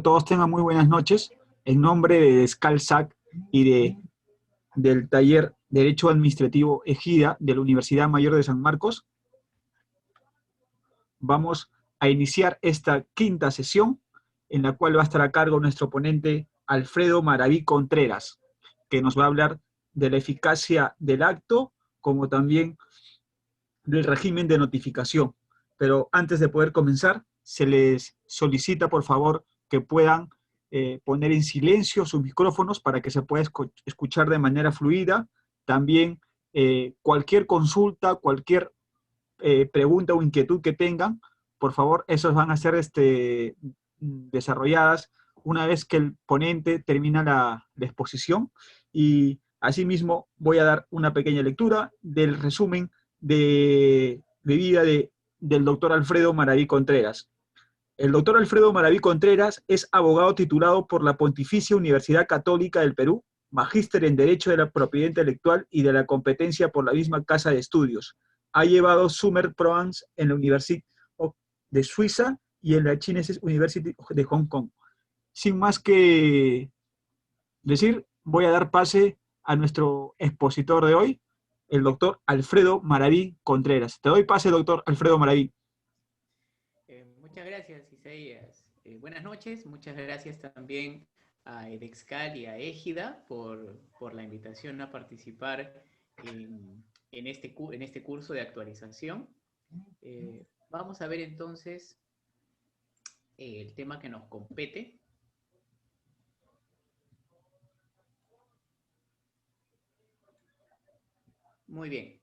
Todos tengan muy buenas noches. En nombre de Scalsac y del taller Derecho Administrativo Ejida de la Universidad Mayor de San Marcos, vamos a iniciar esta quinta sesión en la cual va a estar a cargo nuestro ponente Alfredo Maraví Contreras, que nos va a hablar de la eficacia del acto como también del régimen de notificación. Pero antes de poder comenzar, se les solicita por favor que puedan poner en silencio sus micrófonos para que se pueda escuchar de manera fluida. También cualquier consulta, cualquier pregunta o inquietud que tengan, por favor, esos van a ser desarrolladas una vez que el ponente termina la exposición. Y asimismo voy a dar una pequeña lectura del resumen de vida del doctor Alfredo Maraví Contreras. El doctor Alfredo Maraví Contreras es abogado titulado por la Pontificia Universidad Católica del Perú, magíster en Derecho de la Propiedad Intelectual y de la Competencia por la misma Casa de Estudios. Ha llevado Summer Proance en la Universidad de Suiza y en la Chinese University de Hong Kong. Sin más que decir, voy a dar pase a nuestro expositor de hoy, el doctor Alfredo Maraví Contreras. Te doy pase, doctor Alfredo Maraví. Muchas gracias, Isaías. Buenas noches, muchas gracias también a Edexcal y a Égida por la invitación a participar en este curso de actualización. Vamos a ver entonces el tema que nos compete. Muy bien.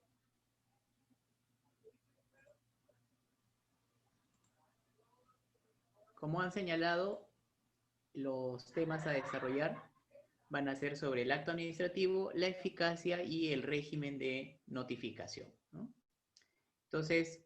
Como han señalado, los temas a desarrollar van a ser sobre el acto administrativo, la eficacia y el régimen de notificación, ¿no? Entonces,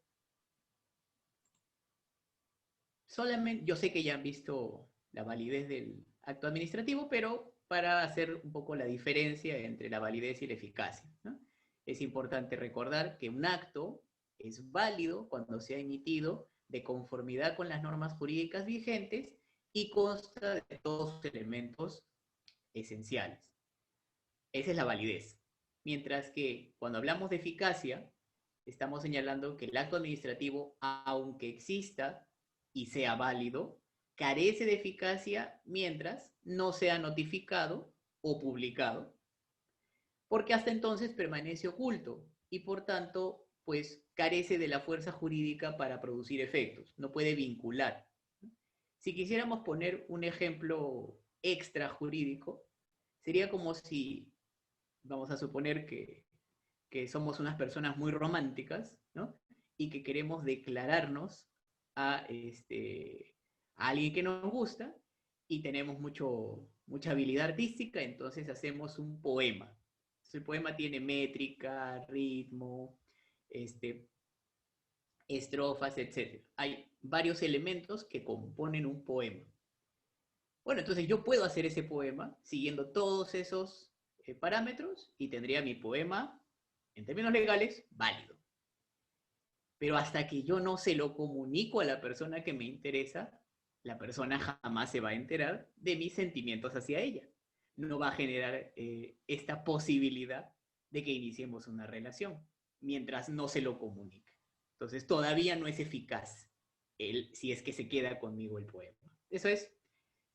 solamente, yo sé que ya han visto la validez del acto administrativo, pero para hacer un poco la diferencia entre la validez y la eficacia, ¿no? Es importante recordar que un acto es válido cuando se ha emitido de conformidad con las normas jurídicas vigentes y consta de todos los elementos esenciales. Esa es la validez. Mientras que cuando hablamos de eficacia, estamos señalando que el acto administrativo, aunque exista y sea válido, carece de eficacia mientras no sea notificado o publicado, porque hasta entonces permanece oculto y por tanto, pues carece de la fuerza jurídica para producir efectos, no puede vincular. Si quisiéramos poner un ejemplo extra jurídico, sería como si, vamos a suponer que somos unas personas muy románticas, ¿no? Y que queremos declararnos a alguien que nos gusta y tenemos mucha habilidad artística, entonces hacemos un poema. El poema tiene métrica, ritmo, estrofas, etc. Hay varios elementos que componen un poema. Bueno, entonces yo puedo hacer ese poema siguiendo todos esos parámetros y tendría mi poema, en términos legales, válido. Pero hasta que yo no se lo comunico a la persona que me interesa, la persona jamás se va a enterar de mis sentimientos hacia ella. No va a generar esta posibilidad de que iniciemos una relación, mientras no se lo comunique. Entonces todavía no es eficaz si es que se queda conmigo el poema. Eso es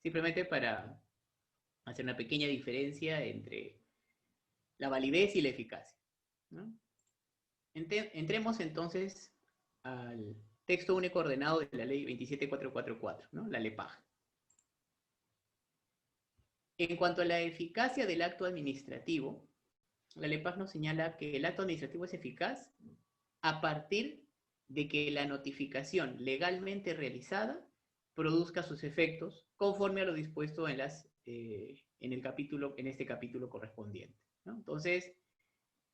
simplemente para hacer una pequeña diferencia entre la validez y la eficacia, ¿no? Entremos entonces al texto único ordenado de la ley 27444, ¿no? La LEPAJ. En cuanto a la eficacia del acto administrativo, la LEPAJ nos señala que el acto administrativo es eficaz a partir de que la notificación legalmente realizada produzca sus efectos conforme a lo dispuesto en este capítulo correspondiente, ¿no? Entonces,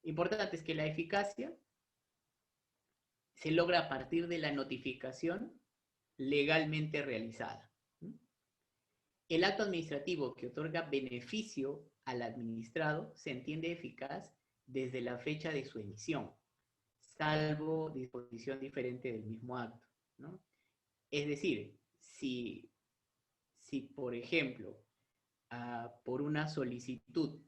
importante es que la eficacia se logra a partir de la notificación legalmente realizada. El acto administrativo que otorga beneficio al administrado se entiende eficaz desde la fecha de su emisión, salvo disposición diferente del mismo acto, ¿no? Es decir, si si por ejemplo, por una solicitud,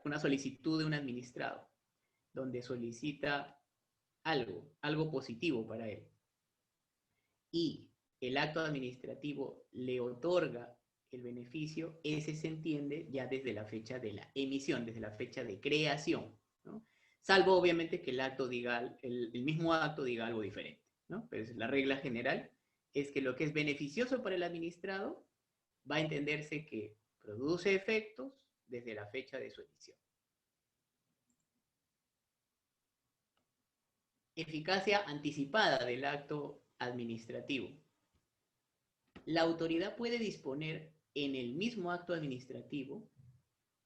una solicitud de un administrado, donde solicita algo positivo para él, y el acto administrativo le otorga el beneficio, ese se entiende ya desde la fecha de la emisión, desde la fecha de creación, ¿no? Salvo obviamente que el mismo acto diga algo diferente, ¿no? Pero la regla general es que lo que es beneficioso para el administrado va a entenderse que produce efectos desde la fecha de su emisión. Eficacia anticipada del acto administrativo. La autoridad puede disponer en el mismo acto administrativo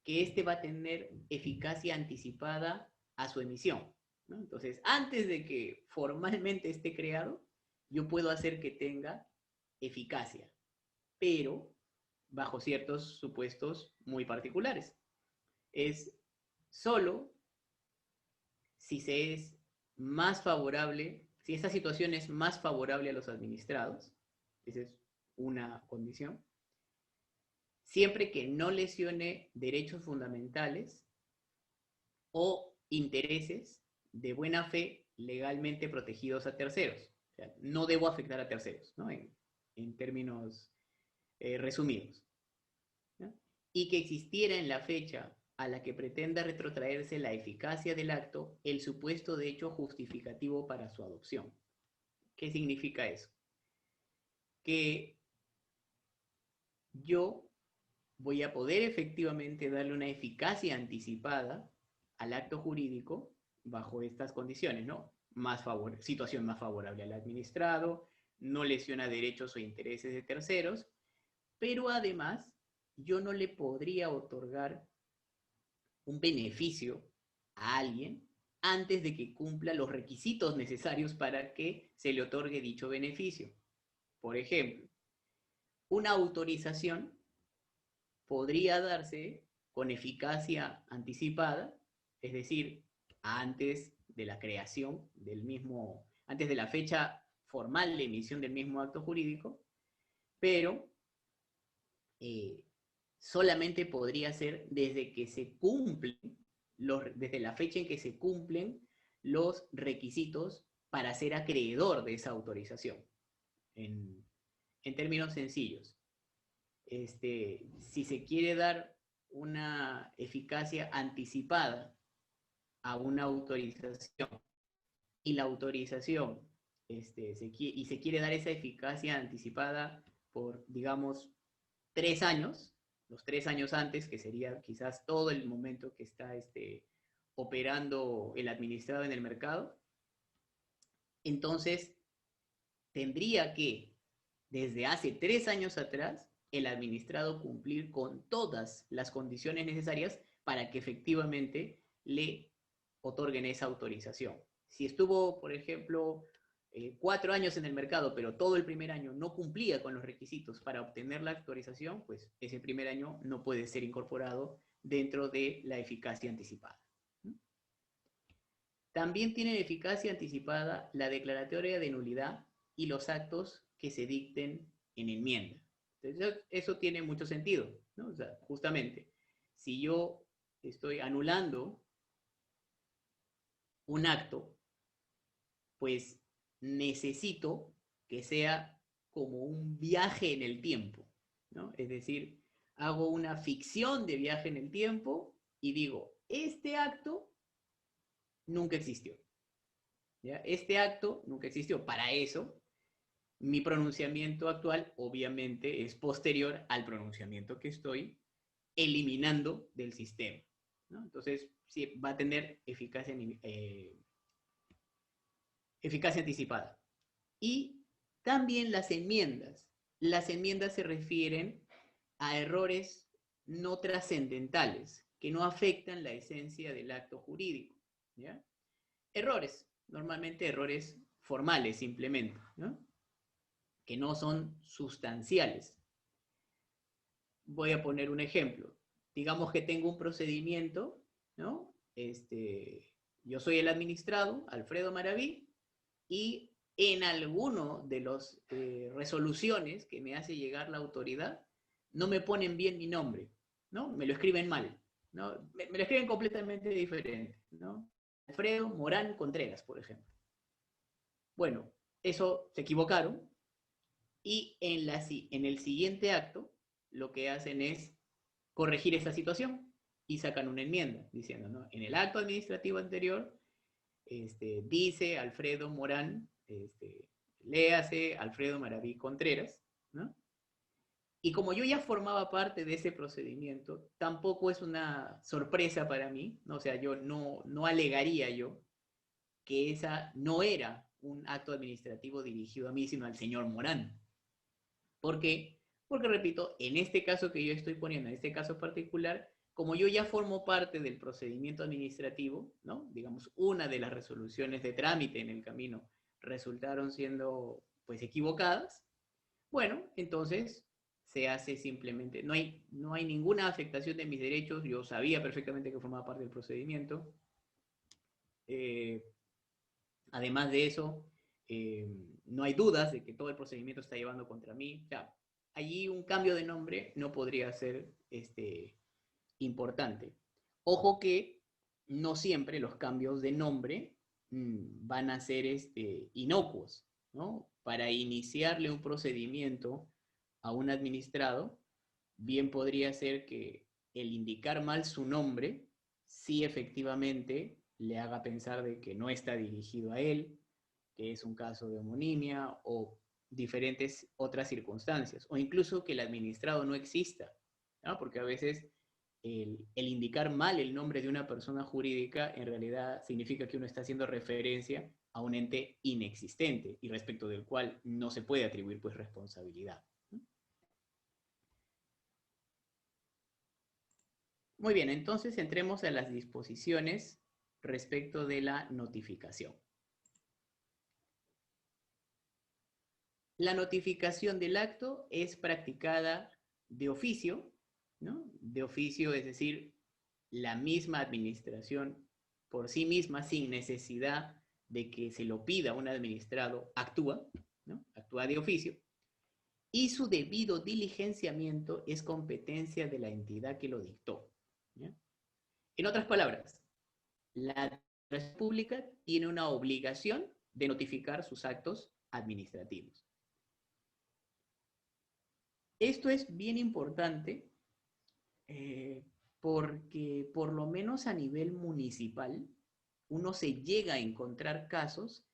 que éste va a tener eficacia anticipada a su emisión, ¿no? Entonces, antes de que formalmente esté creado, yo puedo hacer que tenga eficacia, pero bajo ciertos supuestos muy particulares. Es solo si se es más favorable, si esta situación es más favorable a los administrados, esa es una condición, siempre que no lesione derechos fundamentales o intereses de buena fe legalmente protegidos a terceros. O sea, no debo afectar a terceros, ¿no? En términos resumidos, ¿no? Y que existiera en la fecha a la que pretenda retrotraerse la eficacia del acto el supuesto de hecho justificativo para su adopción. ¿Qué significa eso? Que yo voy a poder efectivamente darle una eficacia anticipada al acto jurídico bajo estas condiciones, ¿no? Situación más favorable al administrado, no lesiona derechos o intereses de terceros, pero además yo no le podría otorgar un beneficio a alguien antes de que cumpla los requisitos necesarios para que se le otorgue dicho beneficio. Por ejemplo, una autorización podría darse con eficacia anticipada, es decir, antes de la creación del mismo, antes de la fecha formal de emisión del mismo acto jurídico, pero solamente podría ser desde que se cumplen, desde la fecha en que se cumplen los requisitos para ser acreedor de esa autorización. En términos sencillos, si se quiere dar una eficacia anticipada a una autorización y la autorización y se quiere dar esa eficacia anticipada por, digamos, 3 años, los 3 años antes, que sería quizás todo el momento que está operando el administrado en el mercado, entonces tendría que, desde hace 3 años atrás, el administrado cumplir con todas las condiciones necesarias para que efectivamente le otorguen esa autorización. Si estuvo, por ejemplo, 4 años en el mercado, pero todo el primer año no cumplía con los requisitos para obtener la autorización, pues ese primer año no puede ser incorporado dentro de la eficacia anticipada. También tienen eficacia anticipada la declaratoria de nulidad y los actos que se dicten en enmienda. Entonces, eso tiene mucho sentido, ¿no? O sea, justamente, si yo estoy anulando un acto, pues necesito que sea como un viaje en el tiempo, ¿no? Es decir, hago una ficción de viaje en el tiempo y digo, este acto nunca existió, ¿ya? Este acto nunca existió. Para eso, mi pronunciamiento actual obviamente es posterior al pronunciamiento que estoy eliminando del sistema, ¿no? Entonces, sí, va a tener eficacia anticipada. Y también las enmiendas. Las enmiendas se refieren a errores no trascendentales, que no afectan la esencia del acto jurídico, ¿ya? Errores, normalmente errores formales simplemente, ¿no? Que no son sustanciales. Voy a poner un ejemplo. Digamos que tengo un procedimiento, ¿no? Yo soy el administrado, Alfredo Maraví, y en alguno de las resoluciones que me hace llegar la autoridad, no me ponen bien mi nombre, ¿no? Me lo escriben mal, ¿no? Me lo escriben completamente diferente, ¿no? Alfredo Morán Contreras, por ejemplo. Bueno, eso se equivocaron y en el siguiente acto lo que hacen es corregir esta situación y sacan una enmienda diciendo, ¿no? En el acto administrativo anterior dice Alfredo Morán, léase Alfredo Maraví Contreras, ¿no? Y como yo ya formaba parte de ese procedimiento, tampoco es una sorpresa para mí, ¿no? O sea, yo no alegaría yo que esa no era un acto administrativo dirigido a mí, sino al señor Morán. ¿Por qué? Porque, repito, en este caso que yo estoy poniendo, en este caso particular, como yo ya formo parte del procedimiento administrativo, ¿no? Digamos, una de las resoluciones de trámite en el camino resultaron siendo, pues, equivocadas, bueno, entonces se hace simplemente, no hay ninguna afectación de mis derechos, yo sabía perfectamente que formaba parte del procedimiento. Además de eso, no hay dudas de que todo el procedimiento está llevando contra mí. O sea, allí un cambio de nombre no podría ser importante. Ojo que no siempre los cambios de nombre van a ser inocuos, ¿no? Para iniciarle un procedimiento a un administrado, bien podría ser que el indicar mal su nombre sí efectivamente le haga pensar de que no está dirigido a él, que es un caso de homonimia o diferentes otras circunstancias, o incluso que el administrado no exista, ¿no? Porque a veces el indicar mal el nombre de una persona jurídica en realidad significa que uno está haciendo referencia a un ente inexistente y respecto del cual no se puede atribuir pues responsabilidad. Muy bien, entonces entremos a las disposiciones respecto de la notificación. La notificación del acto es practicada de oficio, ¿no? De oficio, es decir, la misma administración por sí misma, sin necesidad de que se lo pida un administrado, actúa, ¿no? Actúa de oficio, y su debido diligenciamiento es competencia de la entidad que lo dictó, ¿ya? En otras palabras, la administración pública tiene una obligación de notificar sus actos administrativos. Esto es bien importante porque por lo menos a nivel municipal uno se llega a encontrar casos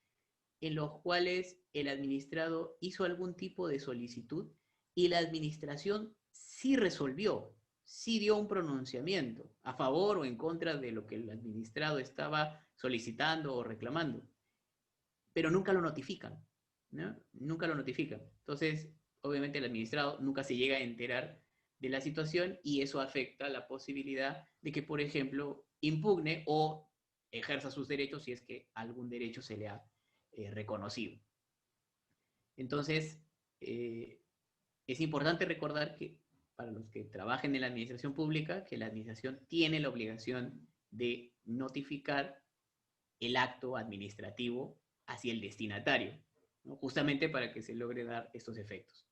en los cuales el administrado hizo algún tipo de solicitud y la administración sí resolvió, sí dio un pronunciamiento a favor o en contra de lo que el administrado estaba solicitando o reclamando, pero nunca lo notifican, ¿no? Nunca lo notifican. Entonces, obviamente el administrado nunca se llega a enterar de la situación y eso afecta la posibilidad de que, por ejemplo, impugne o ejerza sus derechos si es que algún derecho se le ha reconocido. Entonces, es importante recordar que para los que trabajen en la administración pública, que la administración tiene la obligación de notificar el acto administrativo hacia el destinatario, ¿no? Justamente para que se logre dar estos efectos.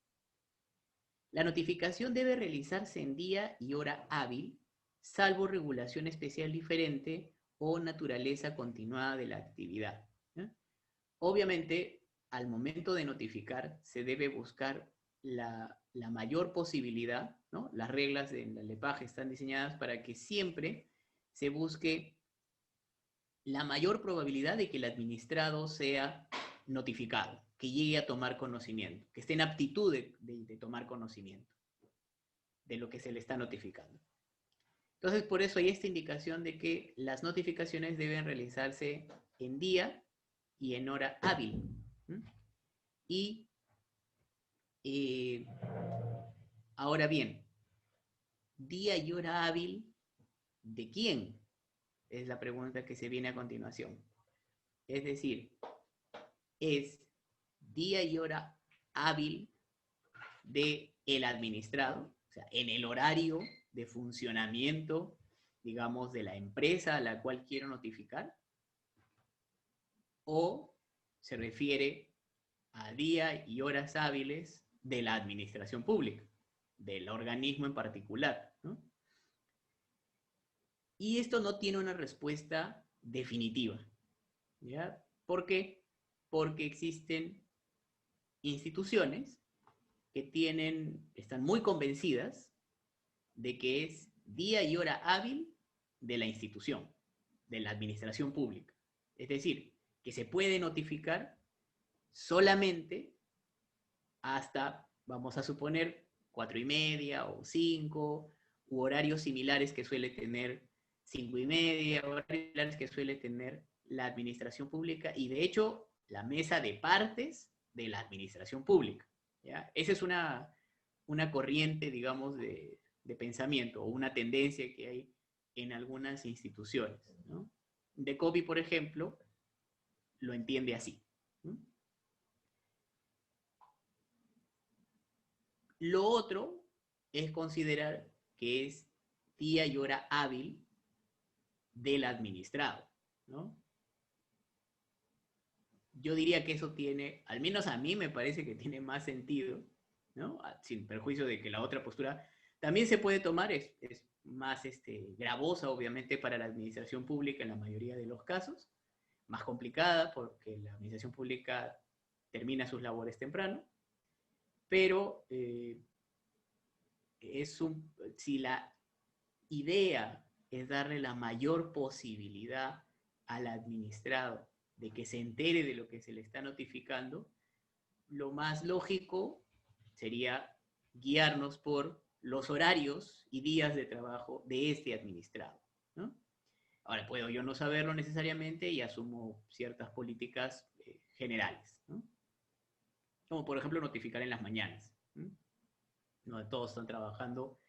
La notificación debe realizarse en día y hora hábil, salvo regulación especial diferente o naturaleza continuada de la actividad, ¿no? Obviamente, al momento de notificar, se debe buscar la mayor posibilidad, ¿no? Las reglas de la LEPAJ están diseñadas para que siempre se busque la mayor probabilidad de que el administrado sea notificado, que llegue a tomar conocimiento, que esté en aptitud de tomar conocimiento de lo que se le está notificando. Entonces, por eso hay esta indicación de que las notificaciones deben realizarse en día y en hora hábil. Y ahora bien, día y hora hábil, ¿de quién? Es la pregunta que se viene a continuación. Es decir, es día y hora hábil del administrado, o sea, en el horario de funcionamiento, digamos, de la empresa a la cual quiero notificar, o se refiere a día y horas hábiles de la administración pública, del organismo en particular, ¿no? Y esto no tiene una respuesta definitiva, ¿ya? ¿Por qué? Porque existen instituciones que están muy convencidas de que es día y hora hábil de la institución, de la administración pública. Es decir, que se puede notificar solamente hasta, vamos a suponer, 4:30 o 5, u horarios similares que suele tener 5:30, horarios similares que suele tener la administración pública, y de hecho la mesa de partes de la administración pública, ¿ya? Esa es una corriente, digamos, de pensamiento, o una tendencia que hay en algunas instituciones, ¿no? Decopi, por ejemplo, lo entiende así, ¿no? Lo otro es considerar que es día y hora hábil del administrado, ¿no? Yo diría que eso tiene, al menos a mí me parece que tiene más sentido, ¿no? Sin perjuicio de que la otra postura también se puede tomar, es más gravosa, obviamente, para la administración pública en la mayoría de los casos, más complicada porque la administración pública termina sus labores temprano, pero si la idea es darle la mayor posibilidad al administrado de que se entere de lo que se le está notificando, lo más lógico sería guiarnos por los horarios y días de trabajo de este administrado, ¿no? Ahora, puedo yo no saberlo necesariamente y asumo ciertas políticas generales, ¿no? Como por ejemplo notificar en las mañanas, ¿no? No todos están trabajando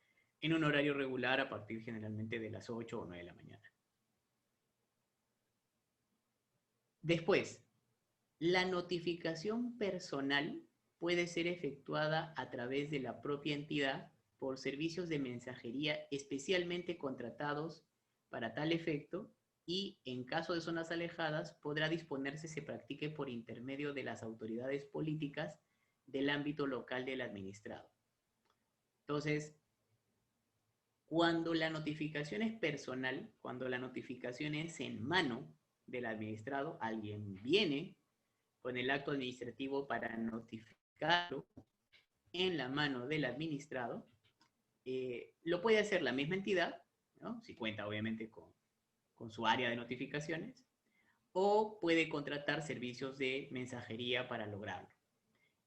en un horario regular a partir generalmente de las 8 o 9 de la mañana. Después, la notificación personal puede ser efectuada a través de la propia entidad por servicios de mensajería especialmente contratados para tal efecto, y en caso de zonas alejadas podrá disponerse se practique por intermedio de las autoridades políticas del ámbito local del administrado. Entonces, cuando la notificación es personal, cuando la notificación es en mano del administrado, alguien viene con el acto administrativo para notificarlo en la mano del administrado, lo puede hacer la misma entidad, ¿no? Si cuenta obviamente con su área de notificaciones, o puede contratar servicios de mensajería para lograrlo.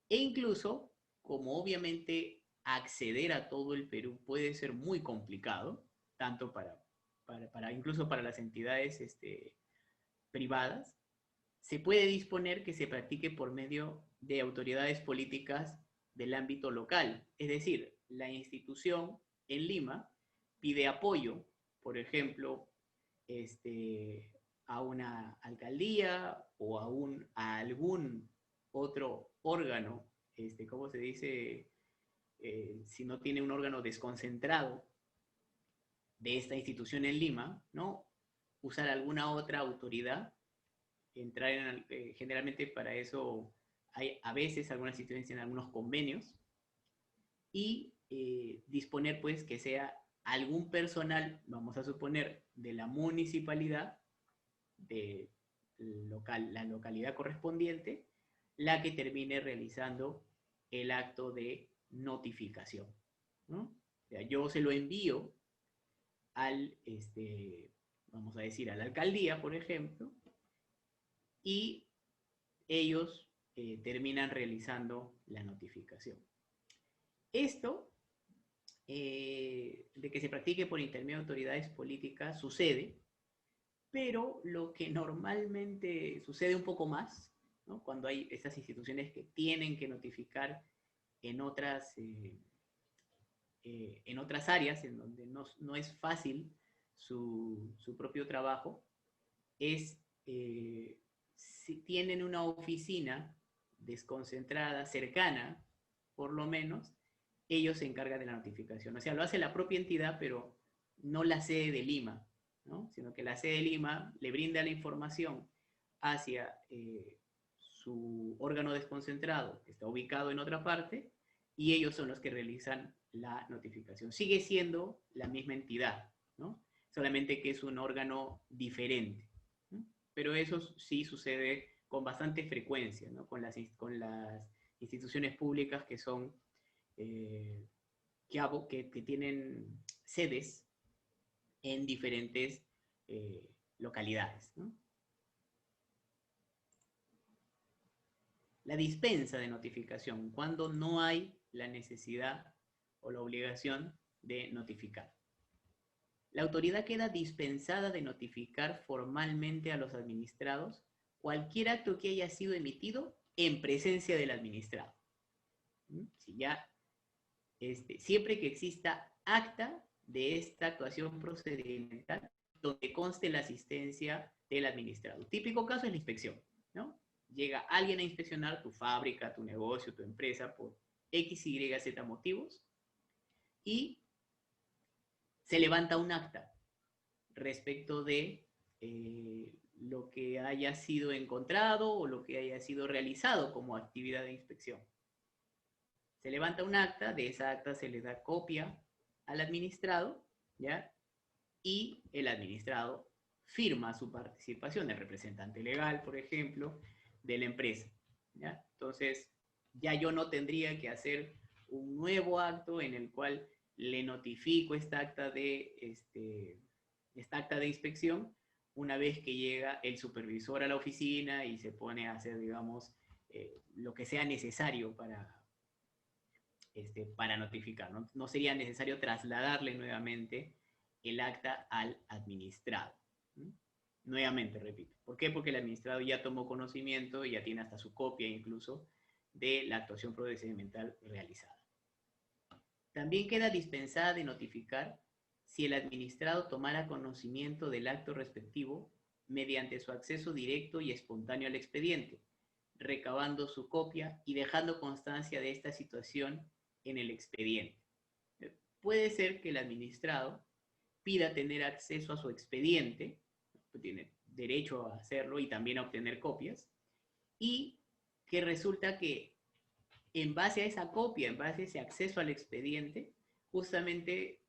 E incluso, como obviamente acceder a todo el Perú puede ser muy complicado, tanto incluso para las entidades privadas, se puede disponer que se practique por medio de autoridades políticas del ámbito local. Es decir, la institución en Lima pide apoyo, por ejemplo, a una alcaldía o a algún otro órgano, ¿cómo se dice? Si no tiene un órgano desconcentrado de esta institución en Lima, ¿no? Usar alguna otra autoridad, generalmente para eso hay a veces algunas instituciones tienen algunos convenios, y disponer pues que sea algún personal, vamos a suponer, de la municipalidad, de la localidad correspondiente, la que termine realizando el acto de notificación, ¿no? O sea, yo se lo envío vamos a decir, a la alcaldía, por ejemplo, y ellos terminan realizando la notificación. Esto, de que se practique por intermedio de autoridades políticas, sucede, pero lo que normalmente sucede un poco más, ¿no? Cuando hay estas instituciones que tienen que notificar en otras áreas en donde no es fácil su propio trabajo, es si tienen una oficina desconcentrada, cercana, por lo menos, ellos se encargan de la notificación. O sea, lo hace la propia entidad, pero no la sede de Lima, ¿no? Sino que la sede de Lima le brinda la información hacia su órgano desconcentrado, que está ubicado en otra parte, y ellos son los que realizan la notificación. Sigue siendo la misma entidad, ¿no? Solamente que es un órgano diferente, ¿no? Pero eso sí sucede con bastante frecuencia, ¿no? Con las instituciones públicas que son, que tienen sedes en diferentes localidades, ¿no? La dispensa de notificación, cuando no hay la necesidad o la obligación de notificar. La autoridad queda dispensada de notificar formalmente a los administrados cualquier acto que haya sido emitido en presencia del administrado. Si ya, siempre que exista acta de esta actuación procedimental donde conste la asistencia del administrado. Típico caso es la inspección, ¿no? Llega alguien a inspeccionar tu fábrica, tu negocio, tu empresa por X, Y, Z motivos y se levanta un acta respecto de lo que haya sido encontrado o lo que haya sido realizado como actividad de inspección. Se levanta un acta, de esa acta se le da copia al administrado, ¿ya? Y el administrado firma su participación, el representante legal, por ejemplo, de la empresa, ¿ya? Entonces, ya yo no tendría que hacer un nuevo acto en el cual le notifico esta acta de inspección una vez que llega el supervisor a la oficina y se pone a hacer, digamos, lo que sea necesario para notificar, ¿no? No sería necesario trasladarle nuevamente el acta al administrado. Nuevamente, repito. ¿Por qué? Porque el administrado ya tomó conocimiento y ya tiene hasta su copia incluso de la actuación procedimental realizada. También queda dispensada de notificar si el administrado tomara conocimiento del acto respectivo mediante su acceso directo y espontáneo al expediente, recabando su copia y dejando constancia de esta situación en el expediente. Puede ser que el administrado pida tener acceso a su expediente, tiene derecho a hacerlo y también a obtener copias, y que resulta que en base a esa copia, en base a ese acceso al expediente, justamente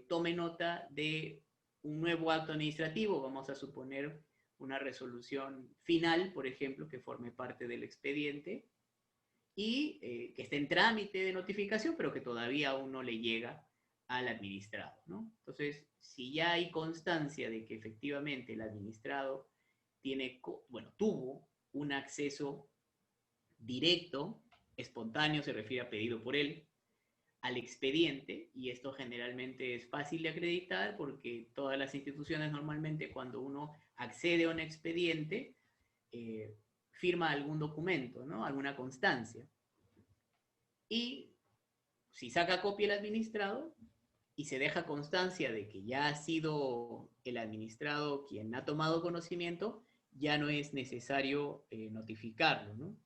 tome nota de un nuevo acto administrativo, vamos a suponer una resolución final, por ejemplo, que forme parte del expediente, y que esté en trámite de notificación, pero que todavía aún no le llega al administrado, ¿no? Entonces, si ya hay constancia de que efectivamente el administrado tuvo un acceso directo, espontáneo, se refiere a pedido por él, al expediente, y esto generalmente es fácil de acreditar porque todas las instituciones normalmente cuando uno accede a un expediente, firma algún documento, ¿no? Alguna constancia. Y si saca copia el administrado y se deja constancia de que ya ha sido el administrado quien ha tomado conocimiento, ya no es necesario notificarlo, ¿no?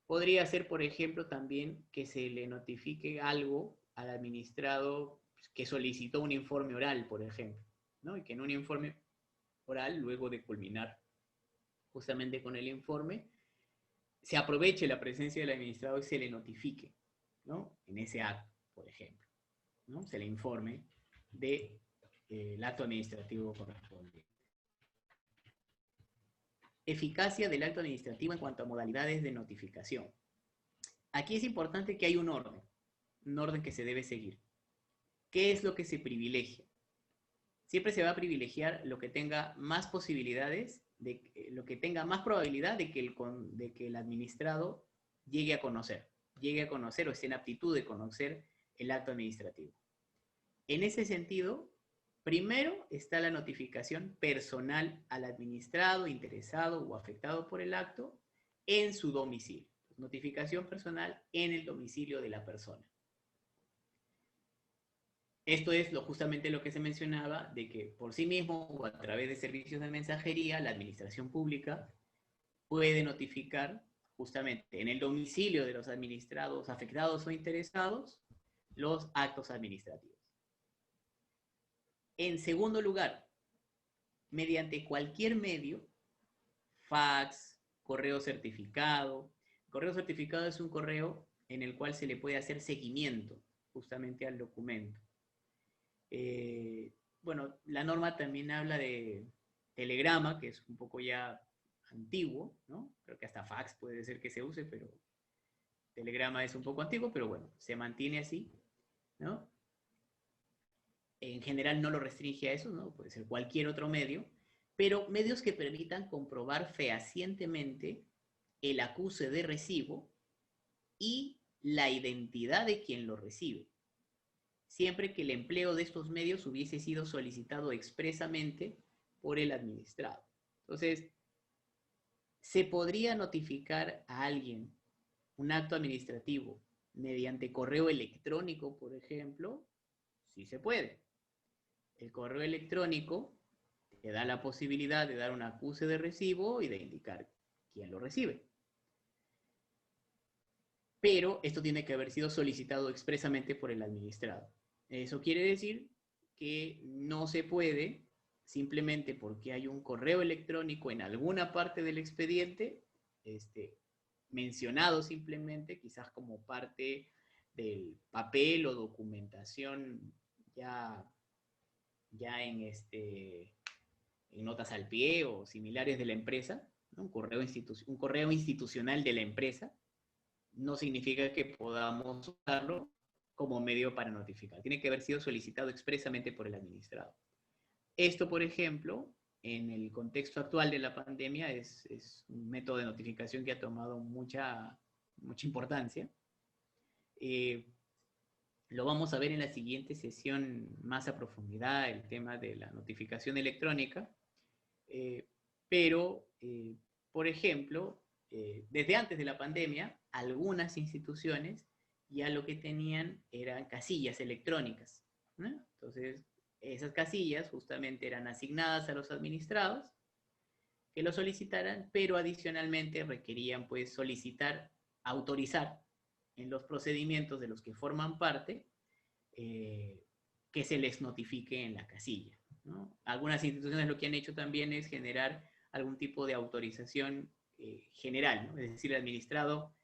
Podría ser, por ejemplo, también que se le notifique algo al administrado que solicitó un informe oral, por ejemplo, ¿no? Y que en un informe oral, luego de culminar justamente con el informe, se aproveche la presencia del administrado y se le notifique, ¿no? En ese acto, por ejemplo, ¿no? Se le informe del acto administrativo correspondiente. Eficacia del acto administrativo en cuanto a modalidades de notificación. Aquí es importante que hay un orden que se debe seguir. ¿Qué es lo que se privilegia? Siempre se va a privilegiar lo que tenga más posibilidades, lo que tenga más probabilidad de que el administrado llegue a conocer o esté en aptitud de conocer el acto administrativo. En ese sentido, primero está la notificación personal al administrado, interesado o afectado por el acto en su domicilio. Notificación personal en el domicilio de la persona. Esto es justamente lo que se mencionaba, de que por sí mismo o a través de servicios de mensajería, la administración pública puede notificar justamente en el domicilio de los administrados afectados o interesados los actos administrativos. En segundo lugar, mediante cualquier medio, fax, correo certificado. El correo certificado es un correo en el cual se le puede hacer seguimiento justamente al documento. Bueno, la norma también habla de telegrama, que es un poco ya antiguo, ¿no? Creo que hasta fax puede ser que se use, pero telegrama es un poco antiguo, pero bueno, se mantiene así, ¿no? En general no lo restringe a eso, ¿no? Puede ser cualquier otro medio, pero medios que permitan comprobar fehacientemente el acuse de recibo y la identidad de quien lo recibe, siempre que el empleo de estos medios hubiese sido solicitado expresamente por el administrado. Entonces, ¿se podría notificar a alguien un acto administrativo mediante correo electrónico, por ejemplo? Sí se puede. El correo electrónico te da la posibilidad de dar un acuse de recibo y de indicar quién lo recibe. Pero esto tiene que haber sido solicitado expresamente por el administrado. Eso quiere decir que no se puede, simplemente porque hay un correo electrónico en alguna parte del expediente, mencionado simplemente, quizás como parte del papel o documentación ya en notas al pie o similares de la empresa, ¿no? Un correo institucional de la empresa, no significa que podamos usarlo como medio para notificar. Tiene que haber sido solicitado expresamente por el administrado. Esto, por ejemplo, en el contexto actual de la pandemia, es un método de notificación que ha tomado mucha importancia. Lo vamos a ver en la siguiente sesión más a profundidad, el tema de la notificación electrónica. Pero, por ejemplo, desde antes de la pandemia, algunas instituciones ya lo que tenían eran casillas electrónicas, ¿no? Entonces, esas casillas justamente eran asignadas a los administrados que lo solicitaran, pero adicionalmente requerían pues autorizar en los procedimientos de los que forman parte, que se les notifique en la casilla, ¿no? Algunas instituciones lo que han hecho también es generar algún tipo de autorización general, ¿no? Es decir, el administrado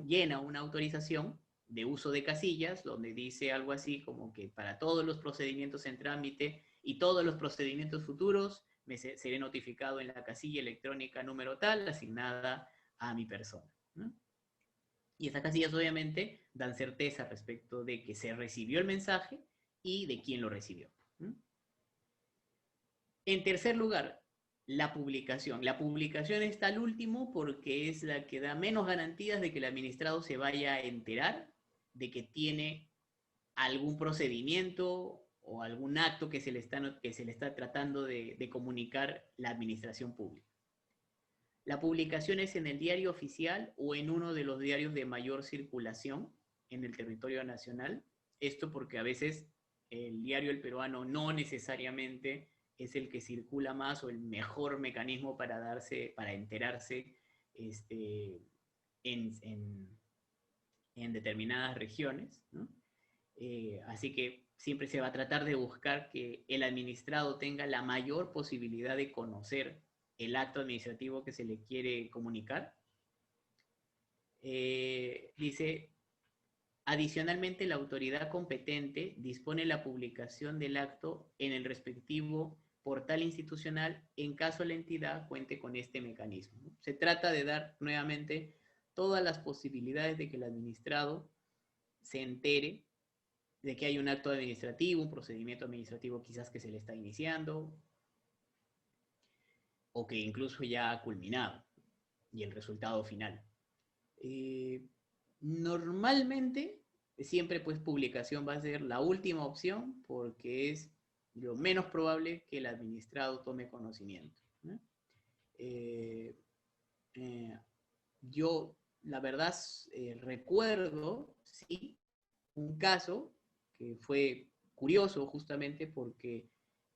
llena una autorización de uso de casillas, donde dice algo así como que para todos los procedimientos en trámite y todos los procedimientos futuros seré notificado en la casilla electrónica número tal, asignada a mi persona, ¿no? Y esas casillas obviamente dan certeza respecto de que se recibió el mensaje y de quién lo recibió. En tercer lugar, la publicación. La publicación está al último porque es la que da menos garantías de que el administrado se vaya a enterar de que tiene algún procedimiento o algún acto que se le está tratando de comunicar la administración pública. La publicación es en el diario oficial o en uno de los diarios de mayor circulación en el territorio nacional. Esto porque a veces el diario El Peruano no necesariamente es el que circula más o el mejor mecanismo para enterarse en determinadas regiones, ¿no? Así que siempre se va a tratar de buscar que el administrado tenga la mayor posibilidad de conocer el acto administrativo que se le quiere comunicar. Dice, adicionalmente la autoridad competente dispone la publicación del acto en el respectivo portal institucional en caso la entidad cuente con este mecanismo. Se trata de dar nuevamente todas las posibilidades de que el administrado se entere de que hay un acto administrativo, un procedimiento administrativo quizás que se le está iniciando, o que incluso ya ha culminado, y el resultado final. Normalmente, siempre pues publicación va a ser la última opción, porque es lo menos probable que el administrado tome conocimiento, ¿no? Yo, la verdad, recuerdo, sí, un caso que fue curioso justamente porque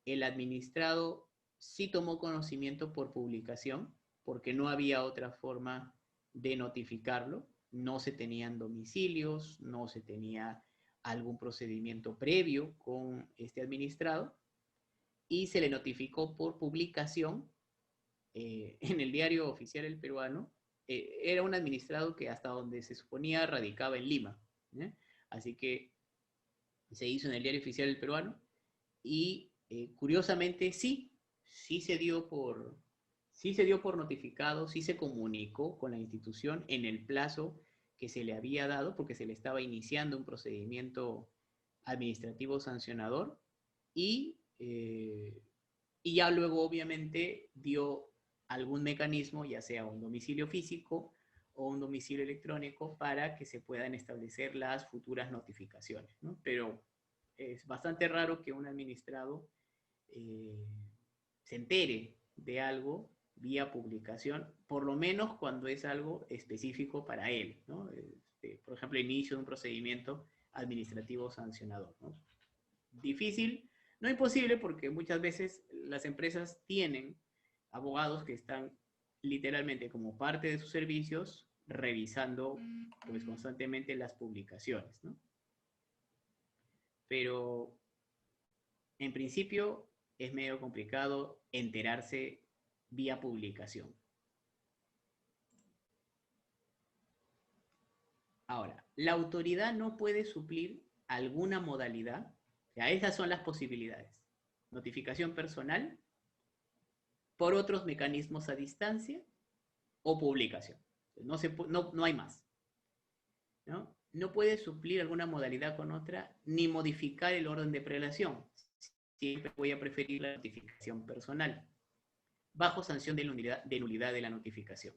el administrado sí tomó conocimiento por publicación, porque no había otra forma de notificarlo, no se tenían domicilios, no se tenía algún procedimiento previo con este administrado, y se le notificó por publicación en el diario oficial El Peruano, era un administrado que hasta donde se suponía radicaba en Lima. ¿Eh? Así que se hizo en el diario oficial El Peruano y curiosamente sí se dio por notificado, sí se comunicó con la institución en el plazo que se le había dado, porque se le estaba iniciando un procedimiento administrativo sancionador, y, eh, y ya luego obviamente dio algún mecanismo, ya sea un domicilio físico o un domicilio electrónico, para que se puedan establecer las futuras notificaciones, ¿no? Pero es bastante raro que un administrado eh, se entere de algo vía publicación, por lo menos cuando es algo específico para él, ¿no? Por ejemplo, el inicio de un procedimiento administrativo sancionador, ¿no? Difícil, no imposible, porque muchas veces las empresas tienen abogados que están literalmente como parte de sus servicios revisando pues constantemente las publicaciones, ¿no? Pero en principio es medio complicado enterarse vía publicación. Ahora, la autoridad no puede suplir alguna modalidad. O sea, esas son las posibilidades. Notificación personal, por otros mecanismos a distancia o publicación. No hay más, ¿no? No puede suplir alguna modalidad con otra ni modificar el orden de prelación. Siempre voy a preferir la notificación personal, bajo sanción de nulidad de la notificación.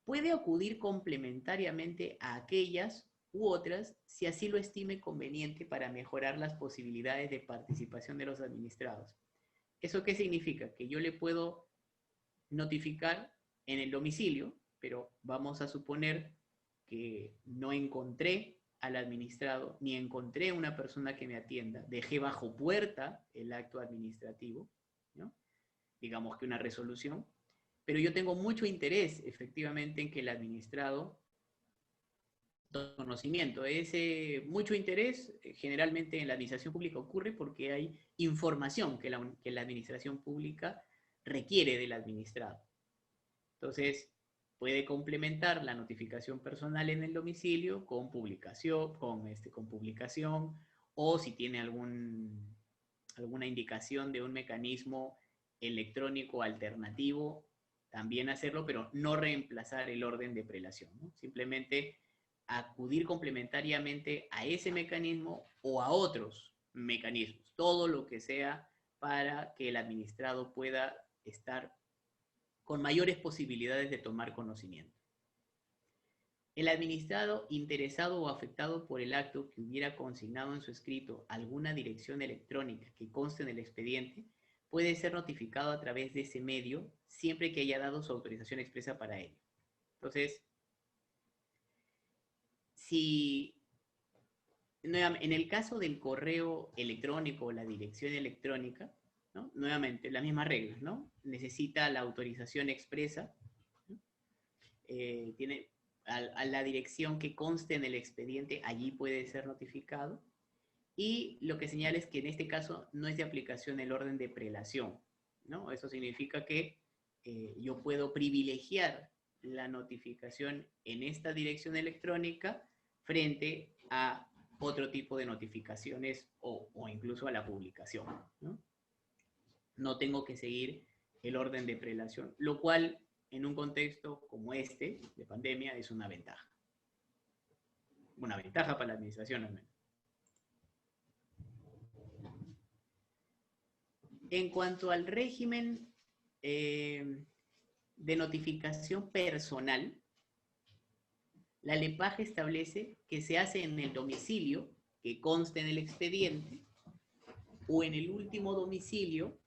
Puede acudir complementariamente a aquellas u otras si así lo estime conveniente para mejorar las posibilidades de participación de los administrados. ¿Eso qué significa? Que yo le puedo notificar en el domicilio, pero vamos a suponer que no encontré al administrado, ni encontré una persona que me atienda, dejé bajo puerta el acto administrativo, ¿no? Digamos que una resolución, pero yo tengo mucho interés efectivamente en que el administrado tome conocimiento. Ese mucho interés generalmente en la administración pública ocurre porque hay información que la administración pública requiere del administrado. Entonces, puede complementar la notificación personal en el domicilio con publicación, o si tiene alguna indicación de un mecanismo electrónico alternativo, también hacerlo, pero no reemplazar el orden de prelación, ¿no? Simplemente acudir complementariamente a ese mecanismo o a otros mecanismos, todo lo que sea para que el administrado pueda estar con mayores posibilidades de tomar conocimiento. El administrado interesado o afectado por el acto que hubiera consignado en su escrito alguna dirección electrónica que conste en el expediente puede ser notificado a través de ese medio siempre que haya dado su autorización expresa para ello. Entonces, si en el caso del correo electrónico o la dirección electrónica, ¿no? Nuevamente, las mismas reglas, ¿no? Necesita la autorización expresa, ¿no? Tiene a la dirección que conste en el expediente, allí puede ser notificado. Y lo que señala es que en este caso no es de aplicación el orden de prelación, ¿no? Eso significa que yo puedo privilegiar la notificación en esta dirección electrónica frente a otro tipo de notificaciones o incluso a la publicación, ¿no? No tengo que seguir el orden de prelación, lo cual en un contexto como este, de pandemia, es una ventaja. Una ventaja para la administración al menos. En cuanto al régimen de notificación personal, la LEPAJ establece que se hace en el domicilio que conste en el expediente o en el último domicilio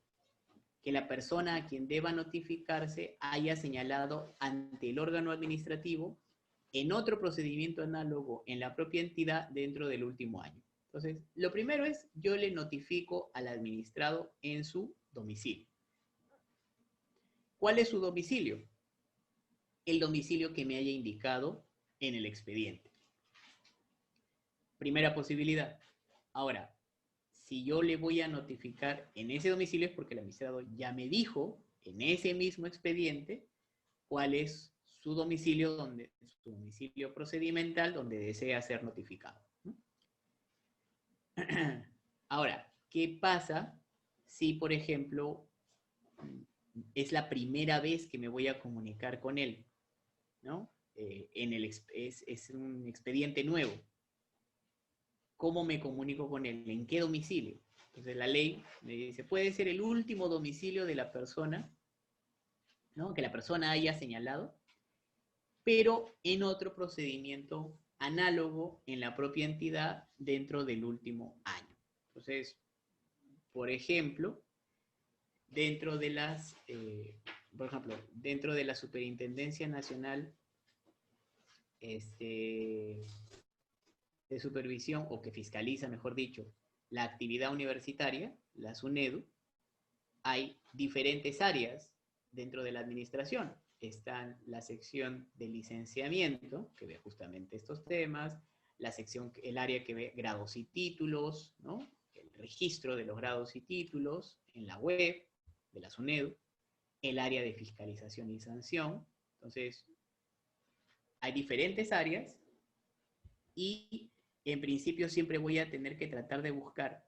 que la persona a quien deba notificarse haya señalado ante el órgano administrativo en otro procedimiento análogo en la propia entidad dentro del último año. Entonces, lo primero es, yo le notifico al administrado en su domicilio. ¿Cuál es su domicilio? El domicilio que me haya indicado en el expediente. Primera posibilidad. Ahora, si yo le voy a notificar en ese domicilio es porque el administrado ya me dijo en ese mismo expediente cuál es su domicilio, su domicilio procedimental donde desea ser notificado. Ahora, ¿qué pasa si, por ejemplo, es la primera vez que me voy a comunicar con él, ¿no? Es un expediente nuevo. ¿Cómo me comunico con él? ¿En qué domicilio? Entonces la ley me dice, puede ser el último domicilio de la persona, ¿no? Que la persona haya señalado, pero en otro procedimiento análogo en la propia entidad dentro del último año. Entonces, por ejemplo, dentro de dentro de la Superintendencia Nacional de Supervisión, o que fiscaliza, mejor dicho, la actividad universitaria, la SUNEDU, hay diferentes áreas dentro de la administración. Está la sección de licenciamiento, que ve justamente estos temas, el área que ve grados y títulos, ¿no? El registro de los grados y títulos en la web de la SUNEDU, el área de fiscalización y sanción. Entonces, hay diferentes áreas y en principio siempre voy a tener que tratar de buscar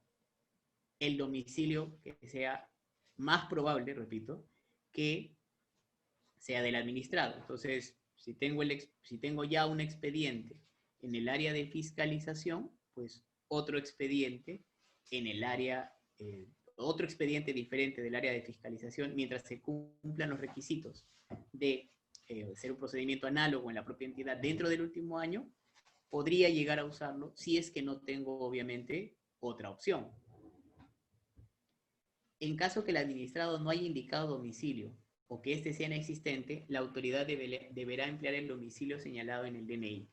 el domicilio que sea más probable, repito, que sea del administrado. Entonces, si tengo ya un expediente en el área de fiscalización, pues otro expediente en el área, otro expediente diferente del área de fiscalización, mientras se cumplan los requisitos de ser un procedimiento análogo en la propia entidad dentro del último año, podría llegar a usarlo si es que no tengo, obviamente, otra opción. En caso que el administrado no haya indicado domicilio o que éste sea inexistente, la autoridad deberá emplear el domicilio señalado en el DNI.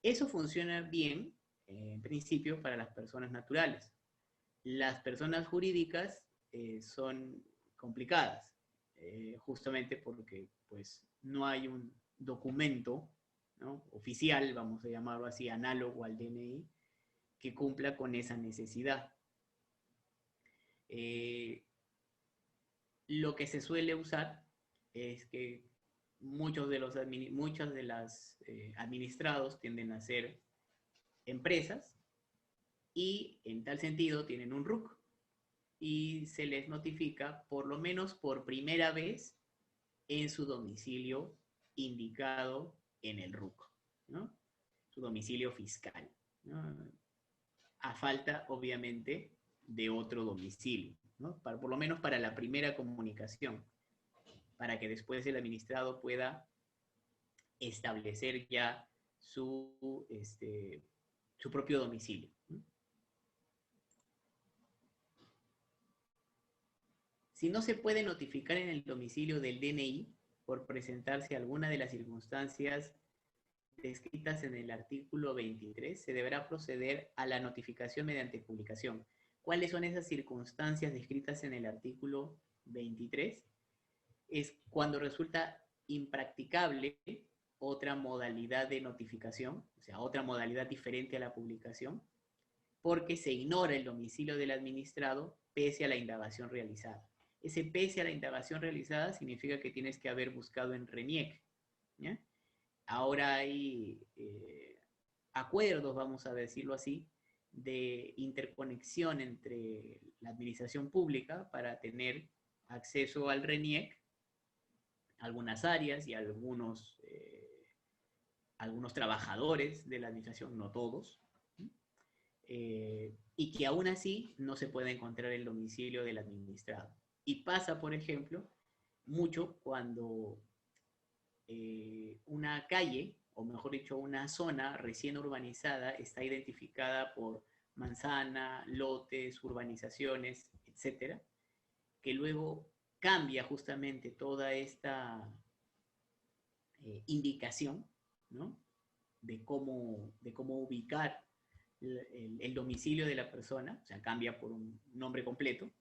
Eso funciona bien, en principio, para las personas naturales. Las personas jurídicas son complicadas, justamente porque pues, no hay un documento, ¿no?, oficial, vamos a llamarlo así, análogo al DNI, que cumpla con esa necesidad. Lo que se suele usar es que muchos de los administrados tienden a ser empresas y en tal sentido tienen un RUC y se les notifica por lo menos por primera vez en su domicilio indicado en el RUC, ¿no? Su domicilio fiscal, ¿no? A falta, obviamente, de otro domicilio, ¿no? Por lo menos para la primera comunicación, para que después el administrado pueda establecer ya su propio domicilio. Si no se puede notificar en el domicilio del DNI por presentarse alguna de las circunstancias descritas en el artículo 23, se deberá proceder a la notificación mediante publicación. ¿Cuáles son esas circunstancias descritas en el artículo 23? Es cuando resulta impracticable otra modalidad de notificación, o sea, otra modalidad diferente a la publicación, porque se ignora el domicilio del administrado pese a la indagación realizada. Ese pese a la indagación realizada significa que tienes que haber buscado en RENIEC, ¿ya? Ahora hay acuerdos, vamos a decirlo así, de interconexión entre la administración pública para tener acceso al RENIEC, algunas áreas y algunos trabajadores de la administración, no todos, y que aún así no se puede encontrar el domicilio del administrado. Y pasa, por ejemplo, mucho cuando una calle, o mejor dicho, una zona recién urbanizada está identificada por manzana, lotes, urbanizaciones, etcétera, que luego cambia justamente toda esta indicación, ¿no?, de cómo ubicar el domicilio de la persona, o sea, cambia por un nombre completo,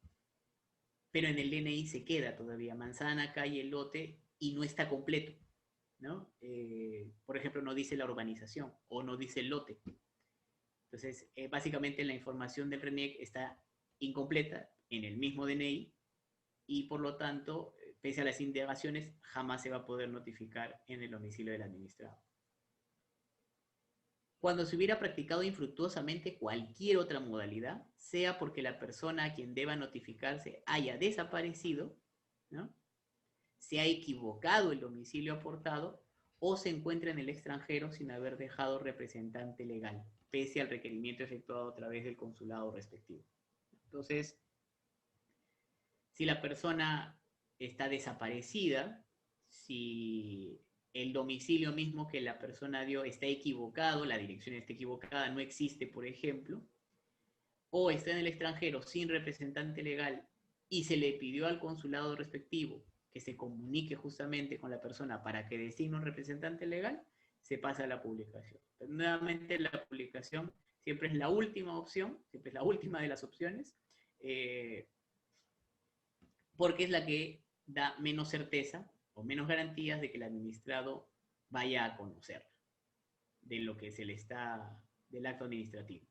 pero en el DNI se queda todavía manzana, calle, lote, y no está completo, ¿no? Por ejemplo, no dice la urbanización o no dice el lote. Entonces, básicamente la información del RENIEC está incompleta en el mismo DNI y por lo tanto pese a las indagaciones, jamás se va a poder notificar en el domicilio del administrado. Cuando se hubiera practicado infructuosamente cualquier otra modalidad, sea porque la persona a quien deba notificarse haya desaparecido, ¿no?, se ha equivocado el domicilio aportado o se encuentra en el extranjero sin haber dejado representante legal, pese al requerimiento efectuado a través del consulado respectivo. Entonces, si la persona está desaparecida, si el domicilio mismo que la persona dio está equivocado, la dirección está equivocada, no existe, por ejemplo, o está en el extranjero sin representante legal y se le pidió al consulado respectivo que se comunique justamente con la persona para que designe un representante legal, se pasa a la publicación. Pero nuevamente la publicación siempre es la última opción, siempre es la última de las opciones, porque es la que da menos certeza o menos garantías de que el administrado vaya a conocer de lo que se le está, del acto administrativo.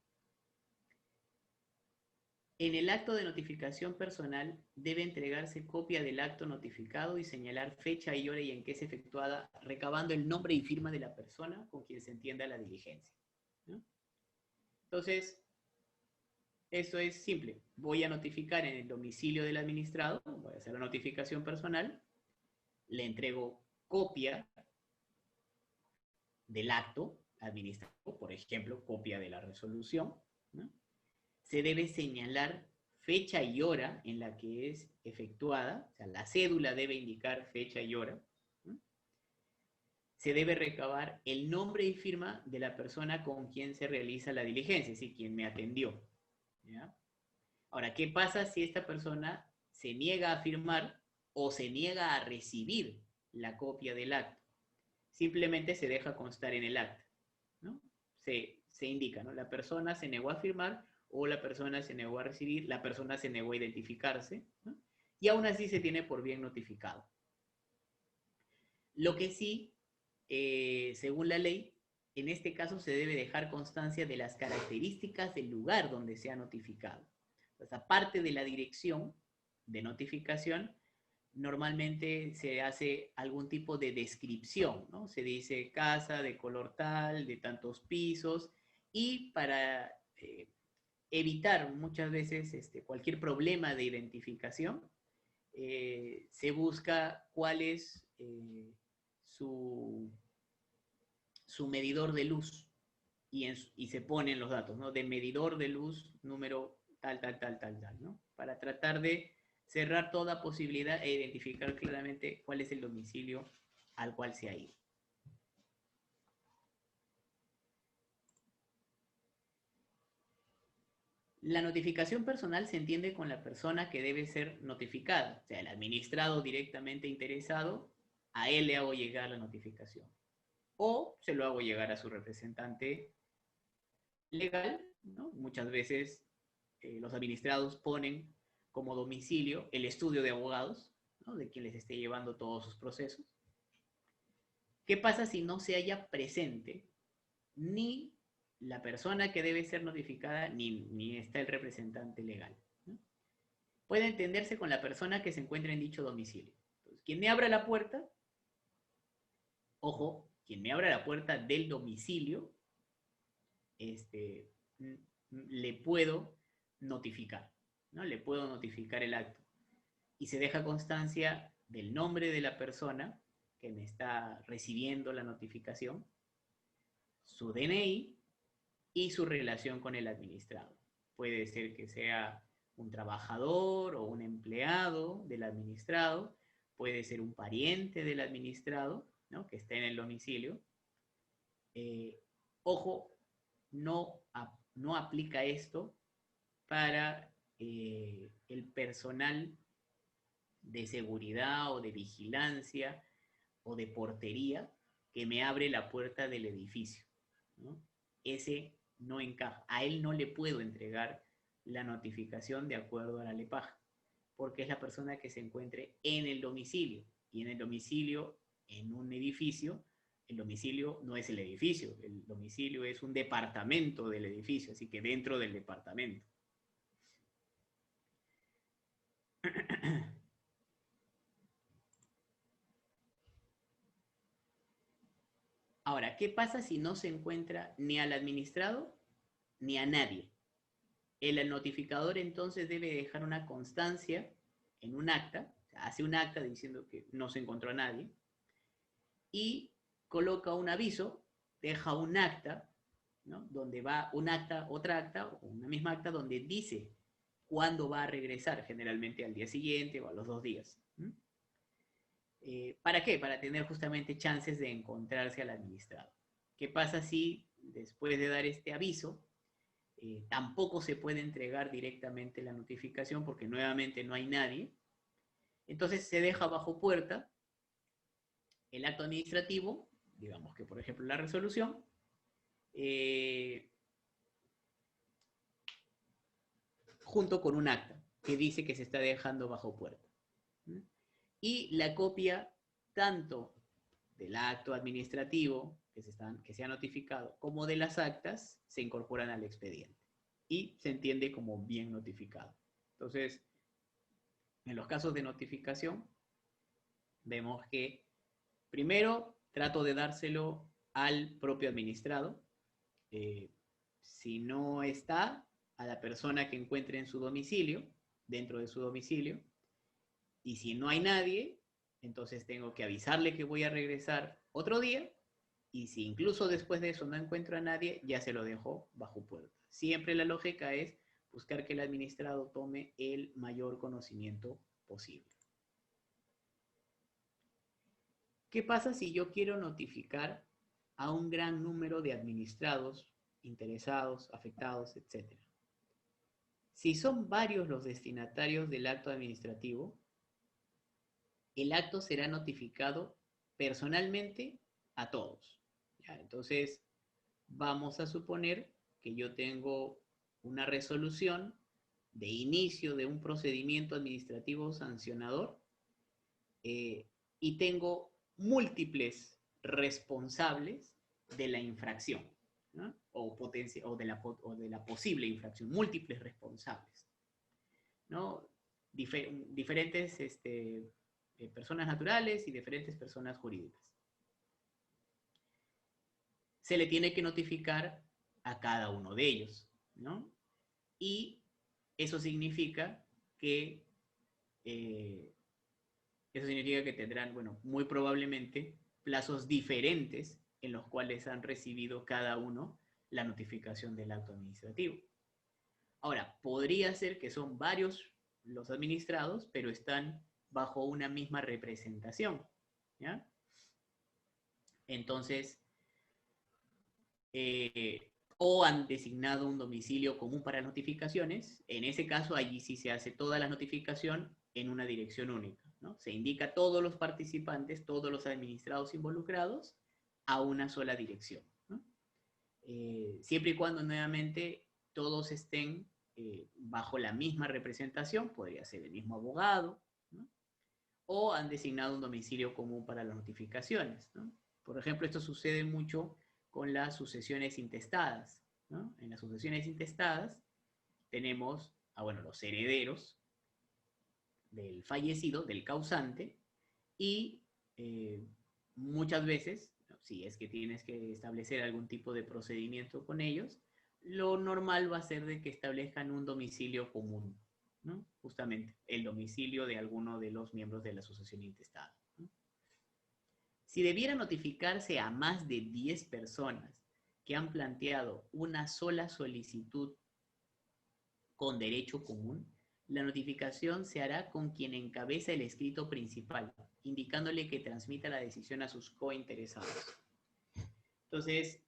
En el acto de notificación personal debe entregarse copia del acto notificado y señalar fecha y hora y en qué es efectuada, recabando el nombre y firma de la persona con quien se entienda la diligencia, ¿no? Entonces, eso es simple. Voy a notificar en el domicilio del administrado, voy a hacer la notificación personal, le entrego copia del acto administrativo, por ejemplo, copia de la resolución, ¿no? Se debe señalar fecha y hora en la que es efectuada, o sea, la cédula debe indicar fecha y hora, ¿no? Se debe recabar el nombre y firma de la persona con quien se realiza la diligencia, es decir, quien me atendió, ¿ya? Ahora, ¿qué pasa si esta persona se niega a firmar o se niega a recibir la copia del acto? Simplemente se deja constar en el acta, ¿no? Se indica, ¿no? La persona se negó a firmar o la persona se negó a recibir, la persona se negó a identificarse, ¿no? Y aún así se tiene por bien notificado. Lo que sí, según la ley, en este caso se debe dejar constancia de las características del lugar donde se ha notificado. Entonces, aparte de la dirección de notificación, normalmente se hace algún tipo de descripción, ¿no? Se dice casa de color tal, de tantos pisos, y para evitar muchas veces cualquier problema de identificación, se busca cuál es su medidor de luz y se ponen los datos, ¿no? De medidor de luz número tal, ¿no? Para tratar de cerrar toda posibilidad e identificar claramente cuál es el domicilio al cual se ha ido. La notificación personal se entiende con la persona que debe ser notificada, o sea, el administrado directamente interesado, a él le hago llegar la notificación. O se lo hago llegar a su representante legal, ¿no? Muchas veces los administrados ponen como domicilio el estudio de abogados, ¿no?, de quien les esté llevando todos sus procesos. ¿Qué pasa si no se halla presente ni la persona que debe ser notificada ni está el representante legal, ¿no? Puede entenderse con la persona que se encuentra en dicho domicilio. Entonces, quien me abra la puerta, ojo, quien me abra la puerta del domicilio, le puedo notificar, ¿no? Le puedo notificar el acto. Y se deja constancia del nombre de la persona que me está recibiendo la notificación, su DNI y su relación con el administrado. Puede ser que sea un trabajador o un empleado del administrado, puede ser un pariente del administrado, ¿no?, que esté en el domicilio. Ojo, no aplica esto para el personal de seguridad o de vigilancia o de portería que me abre la puerta del edificio, ¿no? Ese no encaja. A él no le puedo entregar la notificación de acuerdo a la LEPAJ, porque es la persona que se encuentre en el domicilio. Y en el domicilio, en un edificio, el domicilio no es el edificio, el domicilio es un departamento del edificio, así que dentro del departamento. Ahora, ¿qué pasa si no se encuentra ni al administrado ni a nadie? El notificador entonces debe dejar una constancia en un acta, o sea, hace un acta diciendo que no se encontró a nadie, y coloca un aviso, deja un acta, ¿no? Donde va un acta, otra acta, o una misma acta donde dice cuándo va a regresar, generalmente al día siguiente o a los 2 días. ¿Para qué? Para tener justamente chances de encontrarse al administrado. ¿Qué pasa si después de dar este aviso, tampoco se puede entregar directamente la notificación porque nuevamente no hay nadie? Entonces se deja bajo puerta el acto administrativo, digamos que por ejemplo la resolución, junto con un acta que dice que se está dejando bajo puerta. Y la copia tanto del acto administrativo que se ha notificado como de las actas se incorporan al expediente y se entiende como bien notificado. Entonces, en los casos de notificación, vemos que primero trato de dárselo al propio administrado. Si no está, a la persona que encuentre en su domicilio, dentro de su domicilio. Y si no hay nadie, entonces tengo que avisarle que voy a regresar otro día. Y si incluso después de eso no encuentro a nadie, ya se lo dejo bajo puerta. Siempre la lógica es buscar que el administrado tome el mayor conocimiento posible. ¿Qué pasa si yo quiero notificar a un gran número de administrados, interesados, afectados, etcétera? Si son varios los destinatarios del acto administrativo, el acto será notificado personalmente a todos. ¿Ya? Entonces, vamos a suponer que yo tengo una resolución de inicio de un procedimiento administrativo sancionador y tengo múltiples responsables de la infracción, ¿no? o de la posible infracción, múltiples responsables, ¿no? Diferentes personas naturales y diferentes personas jurídicas. Se le tiene que notificar a cada uno de ellos, ¿no? Y eso significa que tendrán, bueno, muy probablemente plazos diferentes en los cuales han recibido cada uno la notificación del acto administrativo. Ahora, podría ser que son varios los administrados, pero están bajo una misma representación, ¿ya? Entonces, o han designado un domicilio común para notificaciones. En ese caso, allí sí se hace toda la notificación en una dirección única, ¿no? Se indica a todos los participantes, todos los administrados involucrados, a una sola dirección, ¿no? Siempre y cuando nuevamente todos estén bajo la misma representación, podría ser el mismo abogado, ¿no? O han designado un domicilio común para las notificaciones, ¿no? Por ejemplo, esto sucede mucho con las sucesiones intestadas, ¿no? En las sucesiones intestadas tenemos bueno, los herederos del fallecido, del causante, y muchas veces, si es que tienes que establecer algún tipo de procedimiento con ellos, lo normal va a ser de que establezcan un domicilio común, ¿no? Justamente el domicilio de alguno de los miembros de la sucesión intestada, ¿no? Si debiera notificarse a más de 10 personas que han planteado una sola solicitud con derecho común, la notificación se hará con quien encabeza el escrito principal, indicándole que transmita la decisión a sus cointeresados. Entonces,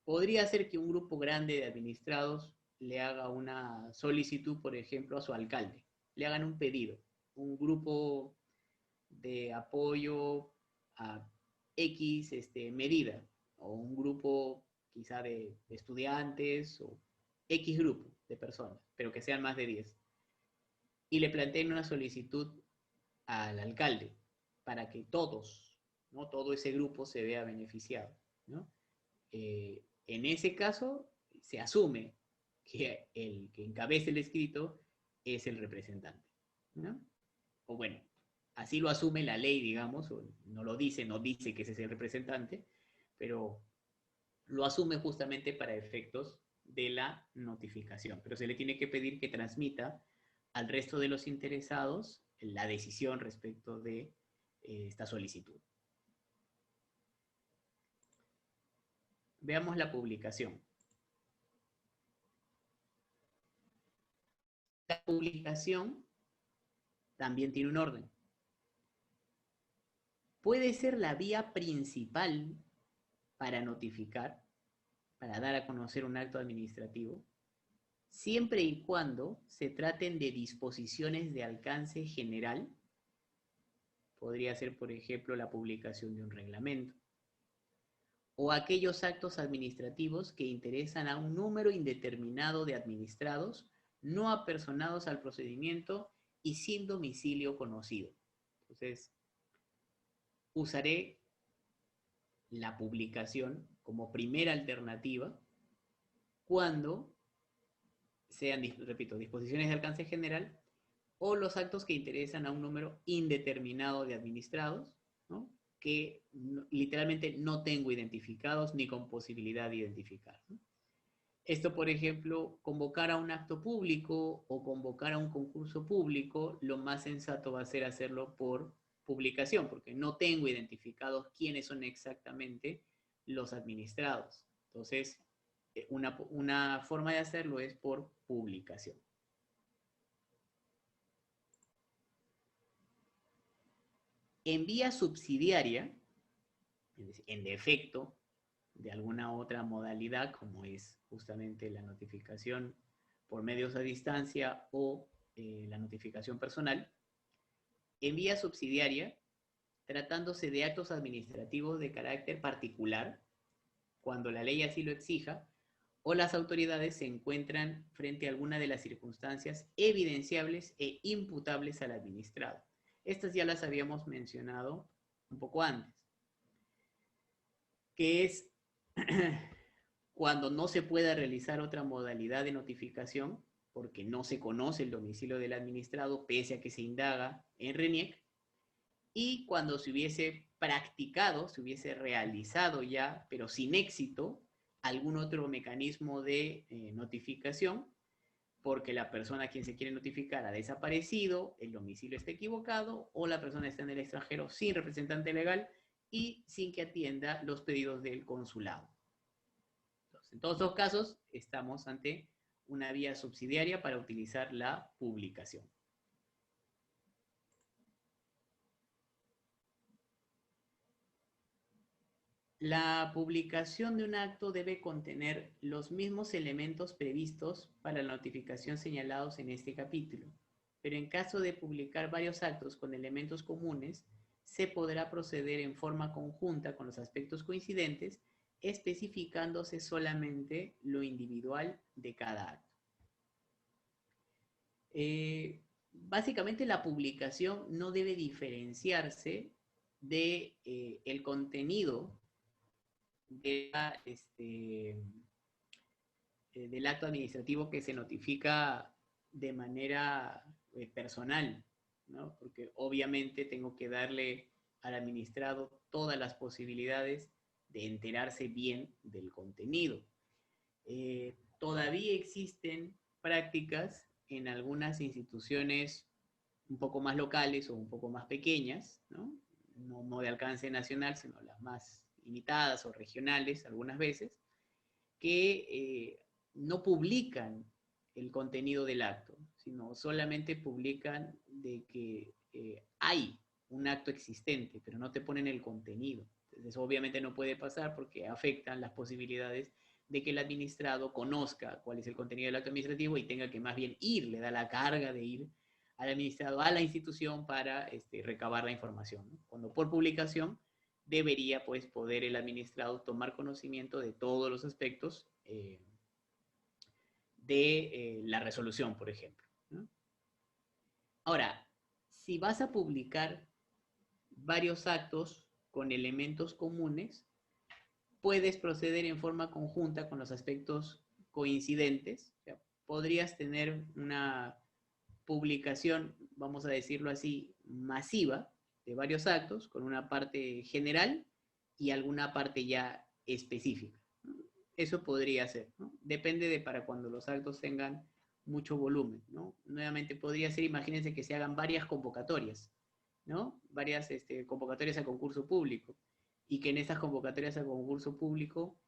podría ser que un grupo grande de administrados le haga una solicitud, por ejemplo, a su alcalde, le hagan un pedido, un grupo de apoyo a X medida, o un grupo quizá de estudiantes, o X grupo de personas, pero que sean más de 10, y le planteen una solicitud al alcalde para que todos, ¿no? Todo ese grupo se vea beneficiado, ¿no? En ese caso, se asume que el que encabece el escrito es el representante, ¿no? O bueno, así lo asume la ley, digamos, o no lo dice, no dice que ese es el representante, pero lo asume justamente para efectos de la notificación. Pero se le tiene que pedir que transmita al resto de los interesados la decisión respecto de esta solicitud. Veamos la publicación. La publicación también tiene un orden. Puede ser la vía principal para notificar, para dar a conocer un acto administrativo, siempre y cuando se traten de disposiciones de alcance general. Podría ser, por ejemplo, la publicación de un reglamento, o aquellos actos administrativos que interesan a un número indeterminado de administrados, no apersonados al procedimiento y sin domicilio conocido. Entonces, usaré la publicación como primera alternativa cuando sean, repito, disposiciones de alcance general o los actos que interesan a un número indeterminado de administrados, ¿no?, que literalmente no tengo identificados ni con posibilidad de identificar, ¿no? Esto, por ejemplo, convocar a un acto público o convocar a un concurso público, lo más sensato va a ser hacerlo por publicación, porque no tengo identificados quiénes son exactamente los administrados. Entonces, una forma de hacerlo es por publicación. En vía subsidiaria, en defecto de alguna otra modalidad, como es justamente la notificación por medios a distancia o la notificación personal, en vía subsidiaria, tratándose de actos administrativos de carácter particular, cuando la ley así lo exija, o las autoridades se encuentran frente a alguna de las circunstancias evidenciables e imputables al administrado. Estas ya las habíamos mencionado un poco antes, que es cuando no se pueda realizar otra modalidad de notificación porque no se conoce el domicilio del administrado pese a que se indaga en RENIEC, y cuando se hubiese practicado, se hubiese realizado ya, pero sin éxito, algún otro mecanismo de notificación, porque la persona a quien se quiere notificar ha desaparecido, el domicilio está equivocado, o la persona está en el extranjero sin representante legal y sin que atienda los pedidos del consulado. Entonces, en todos los casos, estamos ante una vía subsidiaria para utilizar la publicación. La publicación de un acto debe contener los mismos elementos previstos para la notificación señalados en este capítulo, pero en caso de publicar varios actos con elementos comunes, se podrá proceder en forma conjunta con los aspectos coincidentes, especificándose solamente lo individual de cada acto. Básicamente la publicación no debe diferenciarse de el contenido del acto administrativo que se notifica de manera personal, ¿no? Porque obviamente tengo que darle al administrado todas las posibilidades de enterarse bien del contenido. Todavía existen prácticas en algunas instituciones un poco más locales o un poco más pequeñas, ¿no? No de alcance nacional, sino las más limitadas o regionales algunas veces, que no publican el contenido del acto, sino solamente publican de que hay un acto existente, pero no te ponen el contenido. Entonces, obviamente no puede pasar porque afectan las posibilidades de que el administrado conozca cuál es el contenido del acto administrativo y tenga que más bien ir, le da la carga de ir al administrado, a la institución para recabar la información, ¿no? Cuando por publicación debería pues poder el administrado tomar conocimiento de todos los aspectos de la resolución, por ejemplo, ¿no? Ahora, si vas a publicar varios actos con elementos comunes, puedes proceder en forma conjunta con los aspectos coincidentes. O sea, podrías tener una publicación, vamos a decirlo así, masiva de varios actos, con una parte general y alguna parte ya específica, ¿no? Eso podría ser, ¿no? Depende de para cuando los actos tengan mucho volumen, ¿no? Nuevamente podría ser, imagínense que se hagan varias convocatorias, ¿no? Varias convocatorias a concurso público, y que en esas convocatorias a concurso público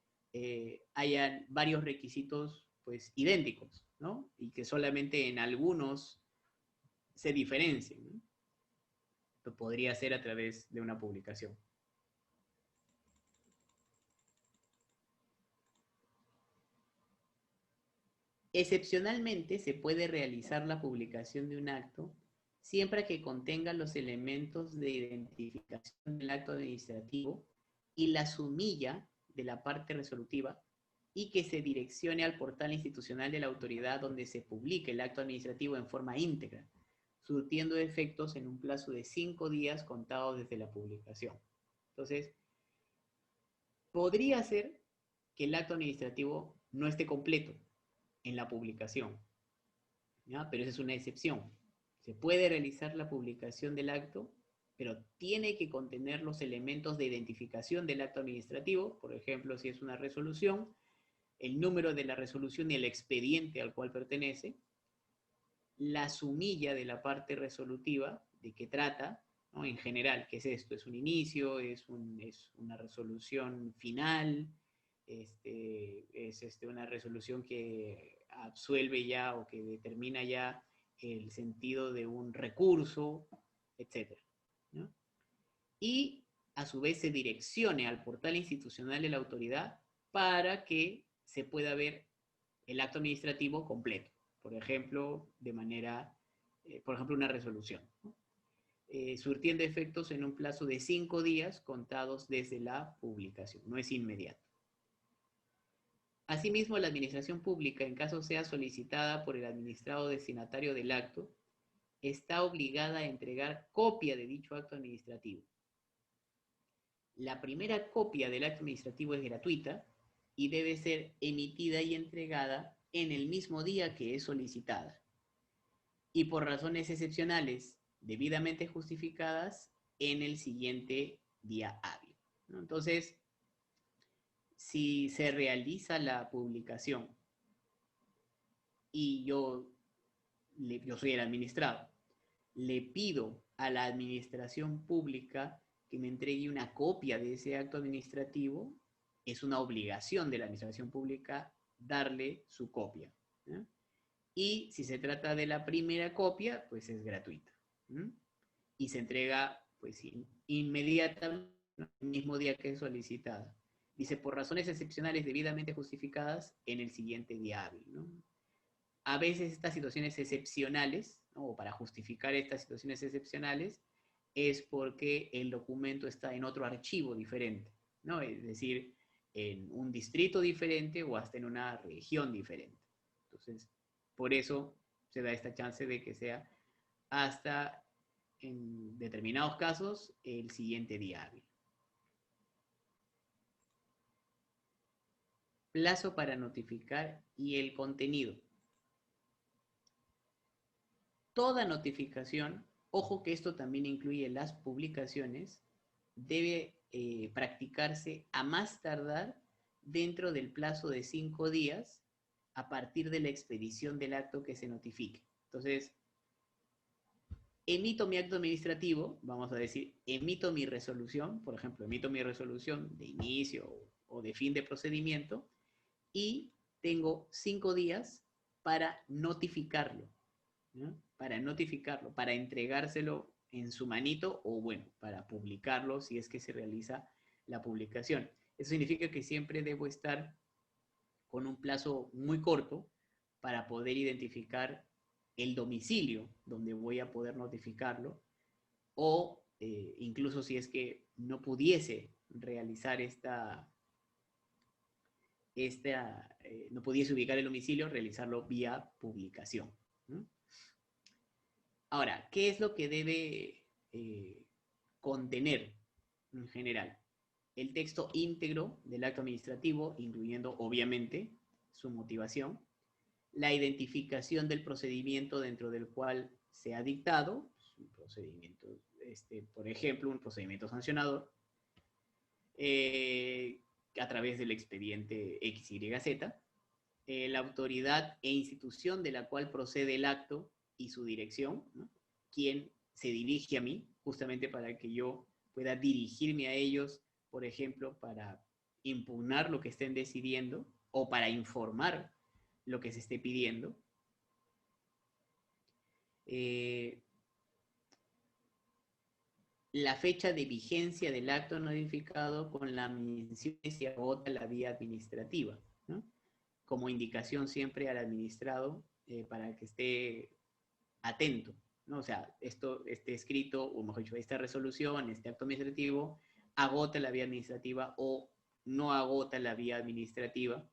hayan varios requisitos pues idénticos, ¿no? Y que solamente en algunos se diferencien, ¿no? Esto podría ser a través de una publicación. Excepcionalmente se puede realizar la publicación de un acto siempre que contenga los elementos de identificación del acto administrativo y la sumilla de la parte resolutiva, y que se direccione al portal institucional de la autoridad donde se publique el acto administrativo en forma íntegra, surtiendo efectos en un plazo de 5 días contados desde la publicación. Entonces, podría ser que el acto administrativo no esté completo en la publicación, ¿ya? Pero esa es una excepción. Se puede realizar la publicación del acto, pero tiene que contener los elementos de identificación del acto administrativo, por ejemplo, si es una resolución, el número de la resolución y el expediente al cual pertenece, la sumilla de la parte resolutiva, de qué trata, ¿no? En general, ¿qué es esto? ¿Es un inicio? ¿Es una resolución final? ¿Es una resolución que absuelve ya o que determina ya el sentido de un recurso, etcétera, ¿no? Y a su vez se direccione al portal institucional de la autoridad para que se pueda ver el acto administrativo completo, por ejemplo, por ejemplo, una resolución, ¿no? Surtiendo efectos en un plazo de 5 días contados desde la publicación, no es inmediato. Asimismo, la administración pública, en caso sea solicitada por el administrado destinatario del acto, está obligada a entregar copia de dicho acto administrativo. La primera copia del acto administrativo es gratuita y debe ser emitida y entregada en el mismo día que es solicitada, y por razones excepcionales debidamente justificadas en el siguiente día hábil, ¿no? Entonces, si se realiza la publicación y yo soy el administrado, le pido a la administración pública que me entregue una copia de ese acto administrativo, es una obligación de la administración pública darle su copia, ¿no? Y si se trata de la primera copia, pues es gratuita, ¿no? Y se entrega pues inmediatamente, el mismo día que es solicitada. Dice, por razones excepcionales debidamente justificadas en el siguiente día hábil, ¿no? A veces estas situaciones excepcionales, ¿no? O para justificar estas situaciones excepcionales, es porque el documento está en otro archivo diferente, ¿no? Es decir, en un distrito diferente o hasta en una región diferente. Entonces, por eso se da esta chance de que sea hasta, en determinados casos, el siguiente día hábil. Plazo para notificar y el contenido. Toda notificación, ojo que esto también incluye las publicaciones, debe practicarse a más tardar dentro del plazo de 5 días a partir de la expedición del acto que se notifique. Entonces, emito mi acto administrativo, vamos a decir, emito mi resolución, por ejemplo, emito mi resolución de inicio o de fin de procedimiento, y tengo 5 días para notificarlo, ¿no? Para notificarlo, para entregárselo en su manito, o bueno, para publicarlo si es que se realiza la publicación. Eso significa que siempre debo estar con un plazo muy corto para poder identificar el domicilio donde voy a poder notificarlo, o incluso si es que no pudiese realizar no pudiese ubicar el domicilio, realizarlo vía publicación, ¿no? Ahora, ¿qué es lo que debe contener en general? El texto íntegro del acto administrativo, incluyendo obviamente su motivación, la identificación del procedimiento dentro del cual se ha dictado, un procedimiento, por ejemplo, un procedimiento sancionador, a través del expediente XYZ, la autoridad e institución de la cual procede el acto y su dirección, ¿no? Quien se dirige a mí, justamente para que yo pueda dirigirme a ellos, por ejemplo, para impugnar lo que estén decidiendo o para informar lo que se esté pidiendo. La fecha de vigencia del acto notificado con la mención se agota la vía administrativa, ¿no? Como indicación siempre al administrado para que esté atento, ¿no? O sea, este escrito, o mejor dicho, esta resolución, este acto administrativo, agota la vía administrativa o no agota la vía administrativa.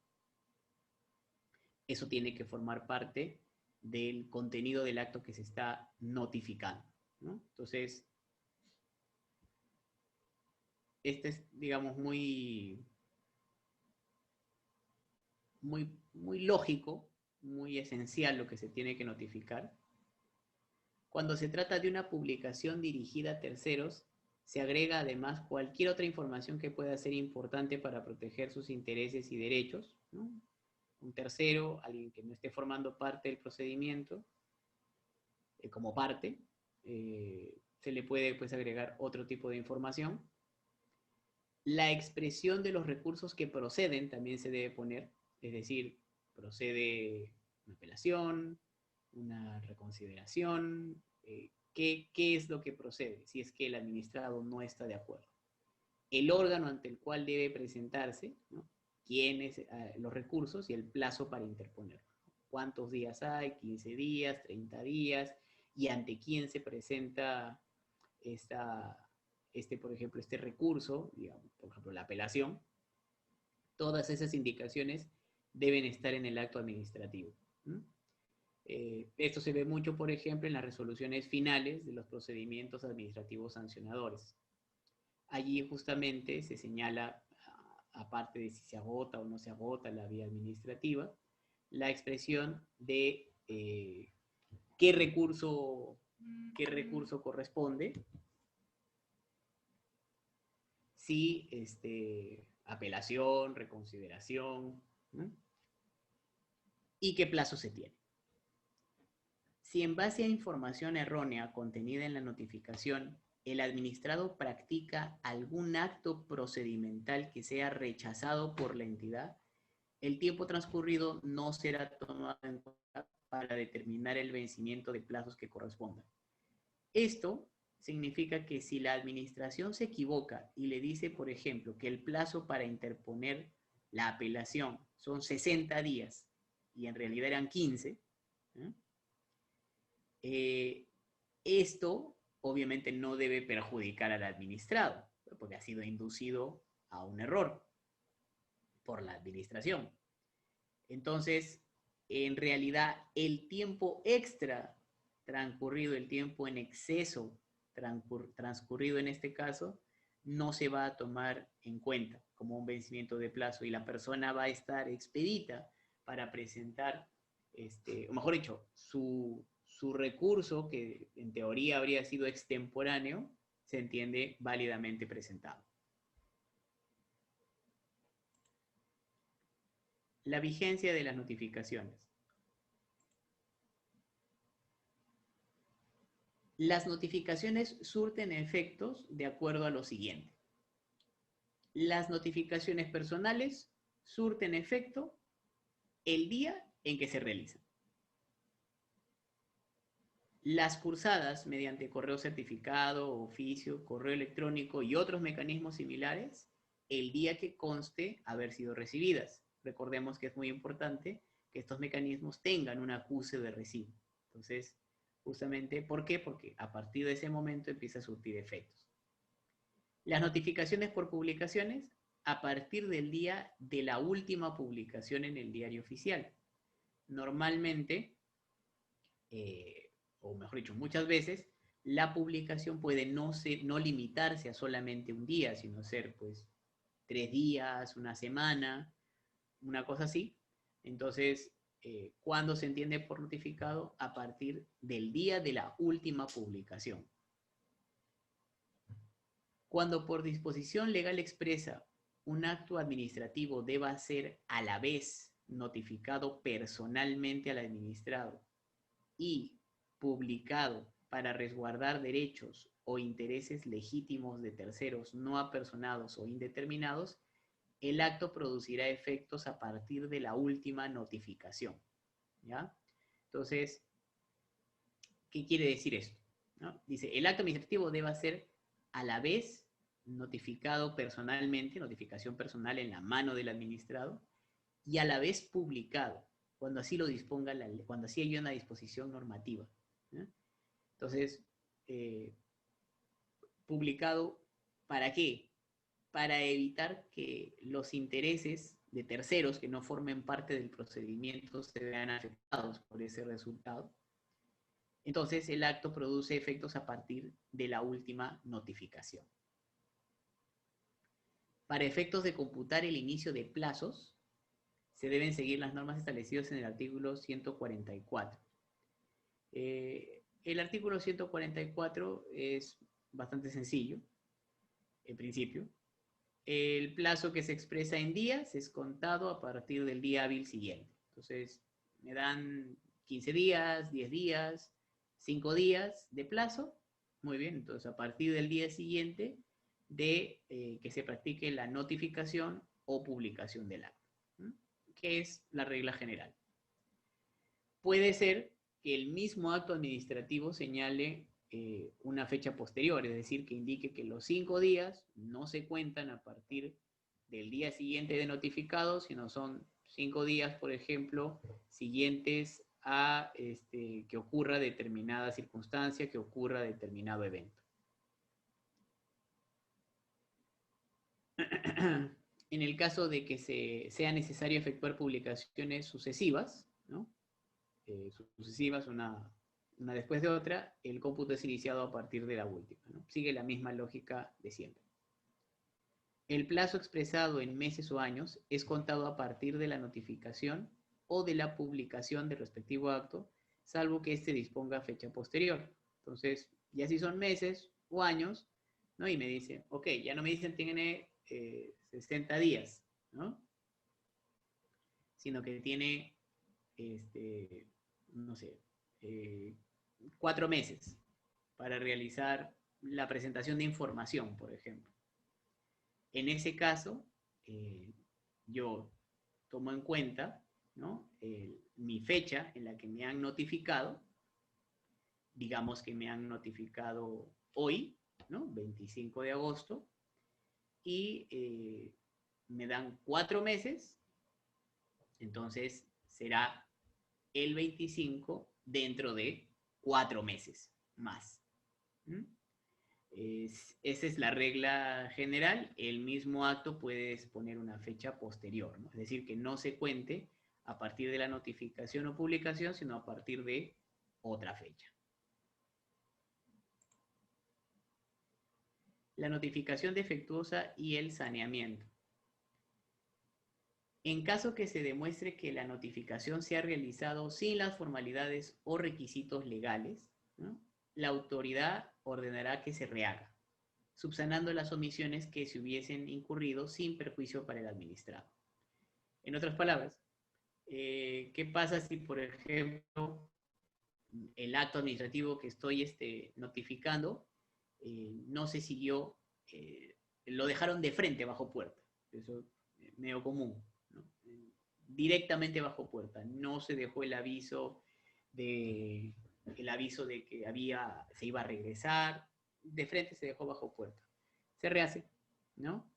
Eso tiene que formar parte del contenido del acto que se está notificando, ¿no? Entonces, este es, digamos, muy lógico, muy esencial lo que se tiene que notificar. Cuando se trata de una publicación dirigida a terceros, se agrega además cualquier otra información que pueda ser importante para proteger sus intereses y derechos, ¿no? Un tercero, alguien que no esté formando parte del procedimiento, como parte, se le puede pues agregar otro tipo de información. La expresión de los recursos que proceden también se debe poner, es decir, procede una apelación, una reconsideración, ¿qué es lo que procede? Si es que el administrado no está de acuerdo. El órgano ante el cual debe presentarse, ¿no? Quiénes, los recursos y el plazo para interponer. ¿Cuántos días hay? 15 días, 30 días, y ante quién se presenta por ejemplo, este recurso, digamos, por ejemplo, la apelación. Todas esas indicaciones deben estar en el acto administrativo. Esto se ve mucho, por ejemplo, en las resoluciones finales de los procedimientos administrativos sancionadores. Allí justamente se señala, aparte de si se agota o no se agota la vía administrativa, la expresión de qué recurso corresponde, si apelación, reconsideración, ¿no? Y qué plazo se tiene. Si en base a información errónea contenida en la notificación, el administrado practica algún acto procedimental que sea rechazado por la entidad, el tiempo transcurrido no será tomado en cuenta para determinar el vencimiento de plazos que correspondan. Esto significa que si la administración se equivoca y le dice, por ejemplo, que el plazo para interponer la apelación son 60 días y en realidad eran 15, esto obviamente no debe perjudicar al administrado, porque ha sido inducido a un error por la administración. Entonces, en realidad, el tiempo extra transcurrido, el tiempo en exceso transcurrido en este caso, no se va a tomar en cuenta como un vencimiento de plazo y la persona va a estar expedita para presentar, o mejor dicho, su recurso, que en teoría habría sido extemporáneo, se entiende válidamente presentado. La vigencia de las notificaciones. Las notificaciones surten efectos de acuerdo a lo siguiente. Las notificaciones personales surten efecto el día en que se realizan. Las cursadas mediante correo certificado, oficio, correo electrónico y otros mecanismos similares, el día que conste haber sido recibidas. Recordemos que es muy importante que estos mecanismos tengan un acuse de recibo. Entonces, justamente, ¿por qué? Porque a partir de ese momento empieza a surtir efectos. Las notificaciones por publicaciones, a partir del día de la última publicación en el diario oficial. Normalmente, o mejor dicho, muchas veces, la publicación puede no limitarse a solamente un día, sino ser, pues, 3 días, una semana, una cosa así. Entonces, ¿cuándo se entiende por notificado? A partir del día de la última publicación. Cuando por disposición legal expresa un acto administrativo deba ser a la vez notificado personalmente al administrado y publicado para resguardar derechos o intereses legítimos de terceros no apersonados o indeterminados, el acto producirá efectos a partir de la última notificación. ¿Ya? Entonces, ¿qué quiere decir esto? ¿No? Dice, el acto administrativo debe ser a la vez notificado personalmente, notificación personal en la mano del administrado, y a la vez publicado, cuando así lo disponga la ley, cuando así haya una disposición normativa. ¿No? Entonces, publicado, ¿para qué? Para evitar que los intereses de terceros que no formen parte del procedimiento se vean afectados por ese resultado. Entonces, el acto produce efectos a partir de la última notificación. Para efectos de computar el inicio de plazos, se deben seguir las normas establecidas en el artículo 144. El artículo 144 es bastante sencillo, en principio. El plazo que se expresa en días es contado a partir del día hábil siguiente. Entonces, me dan 15 días, 10 días, 5 días de plazo. Muy bien, entonces a partir del día siguiente de que se practique la notificación o publicación del acto, que es la regla general. Puede ser que el mismo acto administrativo señale una fecha posterior, es decir, que indique que los 5 días no se cuentan a partir del día siguiente de notificado, sino son 5 días, por ejemplo, siguientes a que ocurra determinada circunstancia, que ocurra determinado evento. En el caso de que sea necesario efectuar publicaciones sucesivas, ¿no? Sucesivas, una después de otra, el cómputo es iniciado a partir de la última, ¿no? Sigue la misma lógica de siempre. El plazo expresado en meses o años es contado a partir de la notificación o de la publicación del respectivo acto, salvo que éste disponga fecha posterior. Entonces, ya si son meses o años, ¿no? Y me dice, ok, ya no me dicen tiene 60 días, ¿no? Sino que tiene, no sé, 4 meses para realizar la presentación de información, por ejemplo. En ese caso, yo tomo en cuenta, ¿no? Mi fecha en la que me han notificado, digamos que me han notificado hoy, ¿no? 25 de agosto, y me dan 4 meses, entonces será el 25 dentro de 4 meses más. Esa es la regla general. El mismo acto puedes poner una fecha posterior, ¿no? Es decir, que no se cuente a partir de la notificación o publicación, sino a partir de otra fecha. La notificación defectuosa y el saneamiento. En caso que se demuestre que la notificación se ha realizado sin las formalidades o requisitos legales, ¿no? La autoridad ordenará que se rehaga, subsanando las omisiones que se hubiesen incurrido sin perjuicio para el administrado. En otras palabras, ¿qué pasa si, por ejemplo, el acto administrativo que estoy notificando no se siguió, lo dejaron de frente bajo puerta? Eso es medio común, ¿no? Directamente bajo puerta, no se dejó el aviso de que se iba a regresar, de frente se dejó bajo puerta. Se rehace, ¿no?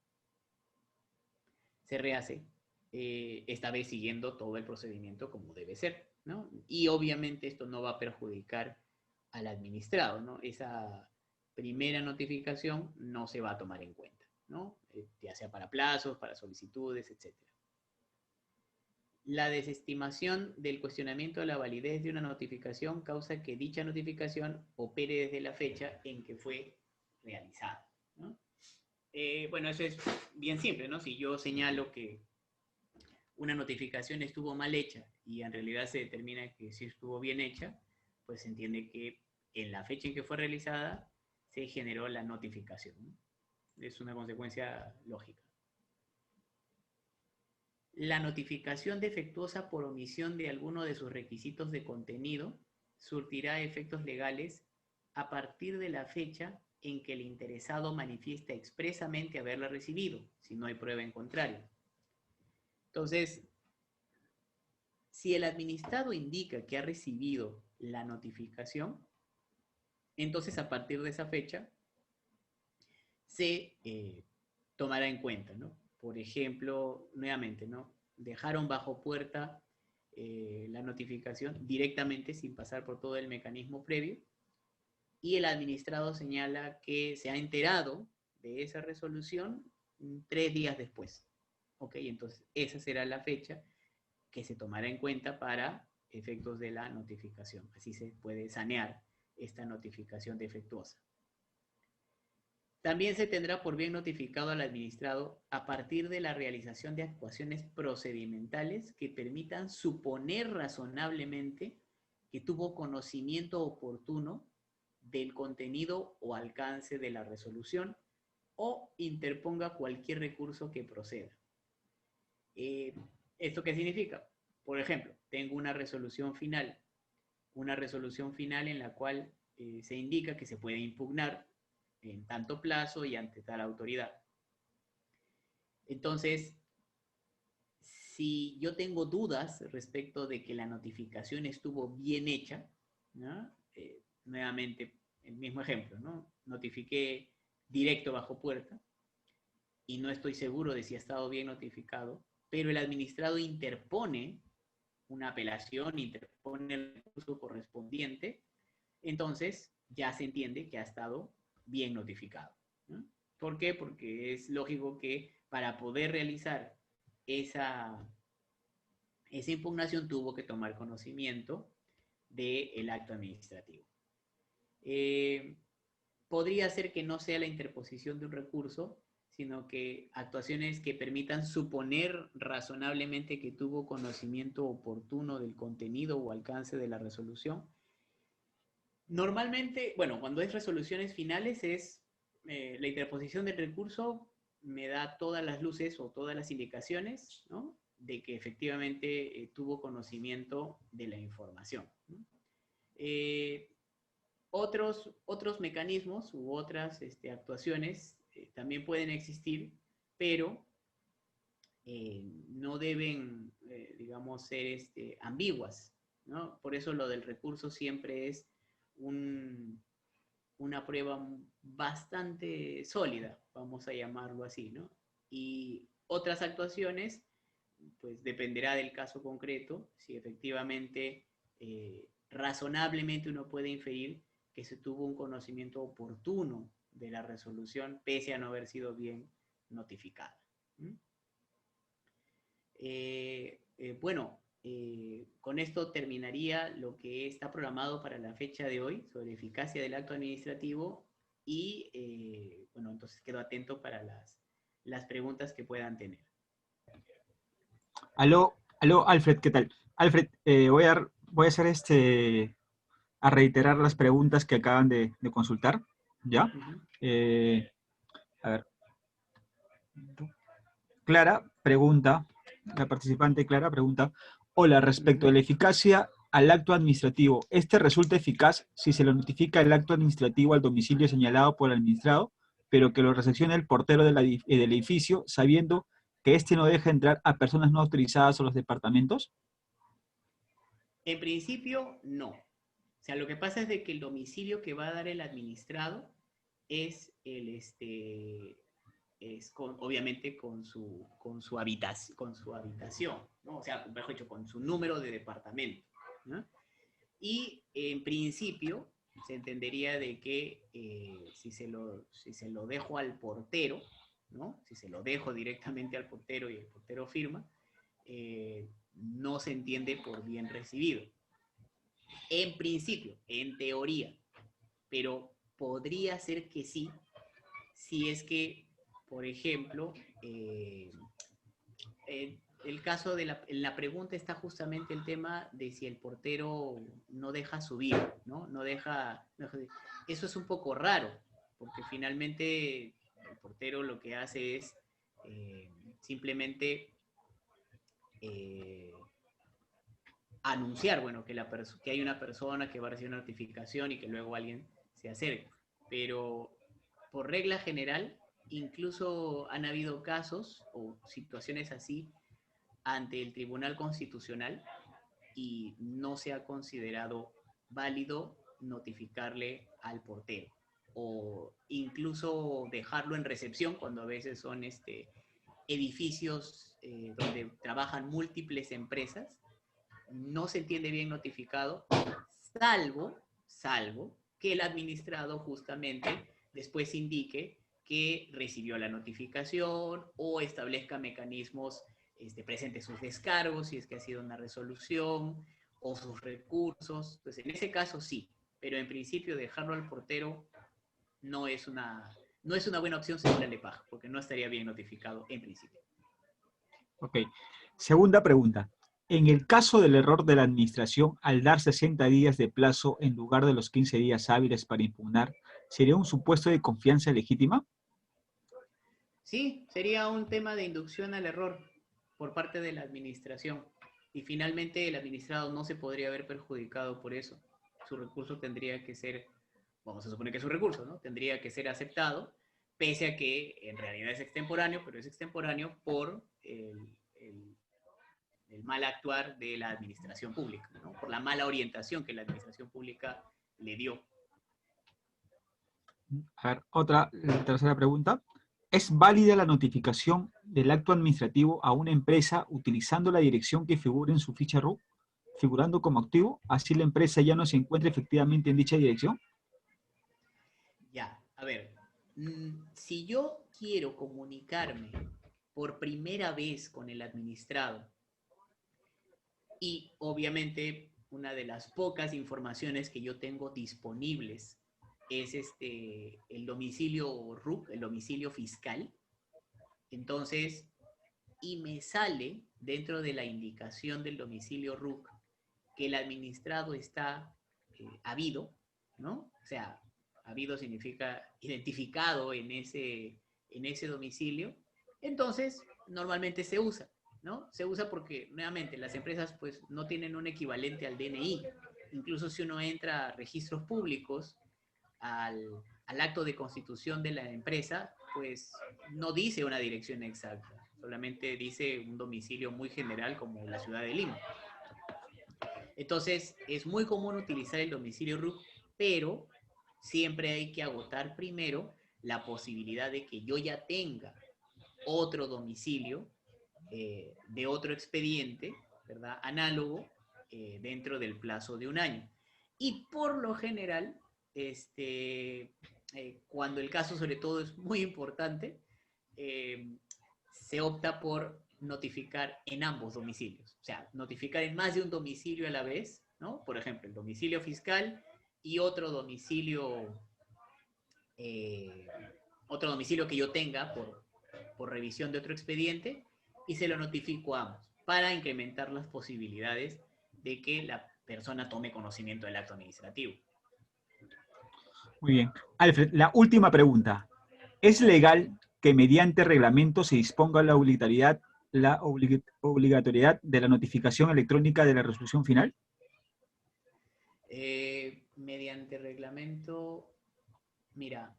Se rehace, esta vez siguiendo todo el procedimiento como debe ser, ¿no? Y obviamente esto no va a perjudicar al administrado, ¿no? Esa primera notificación no se va a tomar en cuenta, ¿no? Ya sea para plazos, para solicitudes, etc. La desestimación del cuestionamiento de la validez de una notificación causa que dicha notificación opere desde la fecha en que fue realizada, ¿no? Bueno, eso es bien simple, ¿no? Si yo señalo que una notificación estuvo mal hecha y en realidad se determina que sí estuvo bien hecha, pues se entiende que en la fecha en que fue realizada se generó la notificación, ¿no? Es una consecuencia lógica. La notificación defectuosa por omisión de alguno de sus requisitos de contenido surtirá efectos legales a partir de la fecha en que el interesado manifiesta expresamente haberla recibido, si no hay prueba en contrario. Entonces, si el administrado indica que ha recibido la notificación, entonces a partir de esa fecha se tomará en cuenta, ¿no? Por ejemplo, nuevamente, ¿no? Dejaron bajo puerta la notificación directamente sin pasar por todo el mecanismo previo y el administrado señala que se ha enterado de esa resolución 3 días después. ¿Ok? Entonces, esa será la fecha que se tomará en cuenta para efectos de la notificación. Así se puede sanear esta notificación defectuosa. También se tendrá por bien notificado al administrado a partir de la realización de actuaciones procedimentales que permitan suponer razonablemente que tuvo conocimiento oportuno del contenido o alcance de la resolución o interponga cualquier recurso que proceda. ¿Esto qué significa? Por ejemplo, tengo una resolución final en la cual se indica que se puede impugnar en tanto plazo y ante tal autoridad. Entonces, si yo tengo dudas respecto de que la notificación estuvo bien hecha, ¿no? Nuevamente, el mismo ejemplo, ¿no? Notifiqué directo bajo puerta y no estoy seguro de si ha estado bien notificado, pero el administrado interpone una apelación, interpone el recurso correspondiente, entonces ya se entiende que ha estado bien notificado, ¿no? ¿Por qué? Porque es lógico que para poder realizar esa impugnación tuvo que tomar conocimiento del acto administrativo. Podría ser que no sea la interposición de un recurso, sino que actuaciones que permitan suponer razonablemente que tuvo conocimiento oportuno del contenido o alcance de la resolución. Normalmente, bueno, cuando es resoluciones finales es la interposición del recurso me da todas las luces o todas las indicaciones, ¿no? De que efectivamente tuvo conocimiento de la información, ¿no? Otros mecanismos u otras actuaciones también pueden existir, pero no deben, digamos, ser ambiguas, ¿no? Por eso lo del recurso siempre es una prueba bastante sólida, vamos a llamarlo así, ¿no? Y otras actuaciones, pues dependerá del caso concreto, si efectivamente, razonablemente uno puede inferir que se tuvo un conocimiento oportuno de la resolución, pese a no haber sido bien notificada. Bueno, con esto terminaría lo que está programado para la fecha de hoy sobre eficacia del acto administrativo y, bueno, entonces quedo atento para las preguntas que puedan tener. Aló, Alfred, ¿qué tal? Alfred, voy a hacer a reiterar las preguntas que acaban de consultar, ¿ya? A ver. Clara pregunta, la participante Clara pregunta, hola, respecto de la eficacia al acto administrativo, ¿este resulta eficaz si se lo notifica el acto administrativo al domicilio señalado por el administrado, pero que lo recepciona el portero del edificio, sabiendo que éste no deja entrar a personas no autorizadas a los departamentos? En principio, no. O sea, lo que pasa es de que el domicilio que va a dar el administrado es obviamente con su habitación, ¿no? O sea, mejor dicho, con su número de departamento, ¿no? Y en principio se entendería de que si se lo dejo al portero, ¿no? Si se lo dejo directamente al portero y el portero firma, no se entiende por bien recibido. En principio, en teoría, pero podría ser que sí, si es que, por ejemplo, el caso de en la pregunta está justamente el tema de si el portero no deja subir, ¿no? Eso es un poco raro, porque finalmente el portero lo que hace es simplemente anunciar, bueno, que hay una persona que va a recibir una notificación y que luego alguien se acerque. Pero por regla general, incluso han habido casos o situaciones así ante el Tribunal Constitucional y no se ha considerado válido notificarle al portero o incluso dejarlo en recepción cuando a veces son edificios donde trabajan múltiples empresas, no se entiende bien notificado, salvo que el administrado justamente después indique que recibió la notificación o establezca mecanismos, presente sus descargos, si es que ha sido una resolución, o sus recursos. Entonces, en ese caso sí, pero en principio dejarlo al portero no es una buena opción según la LEPAJ, porque no estaría bien notificado en principio. Ok. Segunda pregunta. En el caso del error de la administración, al dar 60 días de plazo en lugar de los 15 días hábiles para impugnar, ¿sería un supuesto de confianza legítima? Sí, sería un tema de inducción al error por parte de la administración. Y finalmente el administrado no se podría ver perjudicado por eso. Su recurso tendría que ser, vamos a suponer que es su recurso, ¿no? Tendría que ser aceptado, pese a que en realidad es extemporáneo, pero es extemporáneo por el mal actuar de la administración pública, ¿no? Por la mala orientación que la administración pública le dio. A ver, tercera pregunta. ¿Es válida la notificación del acto administrativo a una empresa utilizando la dirección que figura en su ficha RUC, figurando como activo? Así la empresa ya no se encuentra efectivamente en dicha dirección. Ya, a ver, si yo quiero comunicarme por primera vez con el administrado y obviamente una de las pocas informaciones que yo tengo disponibles es el domicilio RUC, el domicilio fiscal, entonces, y me sale dentro de la indicación del domicilio RUC que el administrado está habido, ¿no? O sea, habido significa identificado en ese domicilio, entonces normalmente se usa, ¿no? Se usa porque, nuevamente, las empresas pues no tienen un equivalente al DNI. Incluso si uno entra a registros públicos, al acto de constitución de la empresa, pues no dice una dirección exacta, solamente dice un domicilio muy general como la ciudad de Lima. Entonces, es muy común utilizar el domicilio RUC, pero siempre hay que agotar primero la posibilidad de que yo ya tenga otro domicilio de otro expediente, ¿verdad? Análogo, dentro del plazo de un año. Y por lo general, cuando el caso sobre todo es muy importante, se opta por notificar en ambos domicilios. O sea, notificar en más de un domicilio a la vez, ¿no? Por ejemplo, el domicilio fiscal y eh, otro domicilio que yo tenga por revisión de otro expediente, y se lo notifico a ambos para incrementar las posibilidades de que la persona tome conocimiento del acto administrativo. Muy bien. Alfred, la última pregunta. ¿Es legal que mediante reglamento se disponga la obligatoriedad de la notificación electrónica de la resolución final? Mediante reglamento, mira,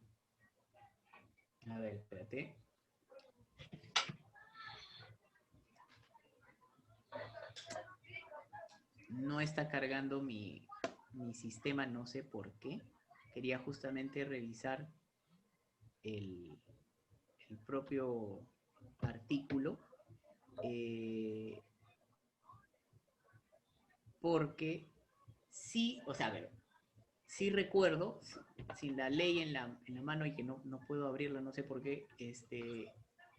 a ver, espérate. No está cargando mi sistema, no sé por qué. Quería justamente revisar el propio artículo, porque sí, o sea, a ver, sí recuerdo, sin la ley en la mano y que no puedo abrirla, no sé por qué,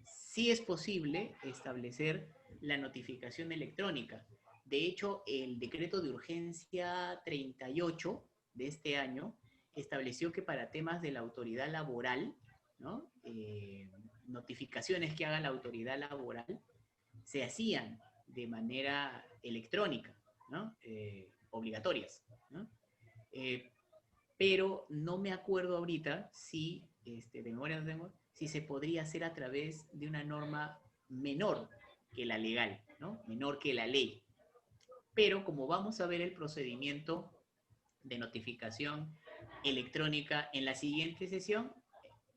sí es posible establecer la notificación electrónica. De hecho, el decreto de urgencia 38 de este año estableció que para temas de la autoridad laboral, ¿no? Notificaciones que haga la autoridad laboral, se hacían de manera electrónica, ¿no? Obligatorias, ¿no? Pero no me acuerdo ahorita si, de memoria no tengo, si se podría hacer a través de una norma menor que la legal, ¿no? Menor que la ley. Pero como vamos a ver el procedimiento de notificación electrónica en la siguiente sesión,